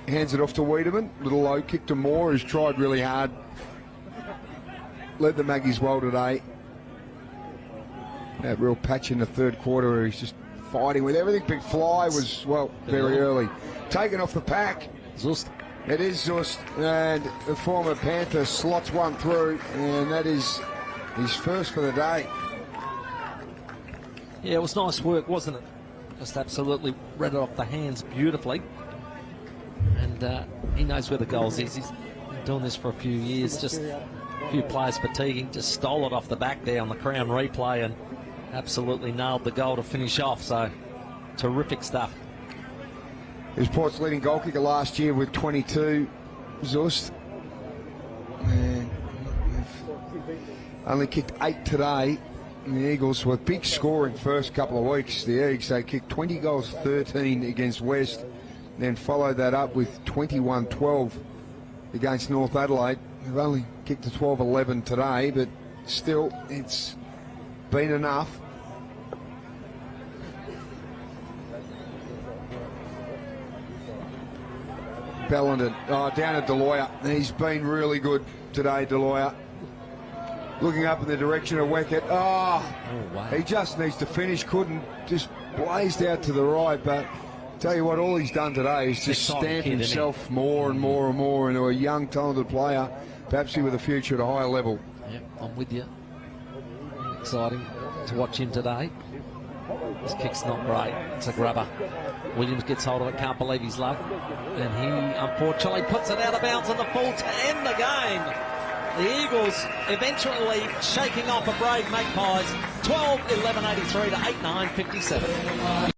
hands it off to Wiedemann. Little low kick to Moore, who's tried really hard. Led the Maggies well today. That real patch in the third quarter where he's just fighting with everything. Big fly was, well, very early. Taken off the pack. Zust. It is Zust, and the former Panther slots one through, and that is his first for the day. Yeah, it was nice work, wasn't it? Just absolutely read it off the hands beautifully. And he knows where the goals is. He's been doing this for a few years. Just a few players fatiguing. Just stole it off the back there on the Crown replay and absolutely nailed the goal to finish off. So, terrific stuff. He was Port's leading goal kicker last year with 22, Zust. And only kicked 8 today. And the Eagles were big scoring first couple of weeks. The Eagles, they kicked 20 goals, 13 against West. Then followed that up with 21-12 against North Adelaide. They've only kicked a 12-11 today, but still, it's been enough. Bellenden, down at Deloya. He's been really good today, Deloya. Looking up in the direction of Weckett. Wow. He just needs to finish. Couldn't. Just blazed out to the right. But tell you what, all he's done today is just stamp himself more and more and more into a young, talented player, perhaps with a future at a higher level. Yep, I'm with you. Exciting to watch him today. This kick's not great. It's a grubber. Williams gets hold of it. Can't believe his luck. And he, unfortunately, puts it out of bounds on the full to end the game. The Eagles eventually shaking off a brave Magpies, 12-11-83 to 8-9-57.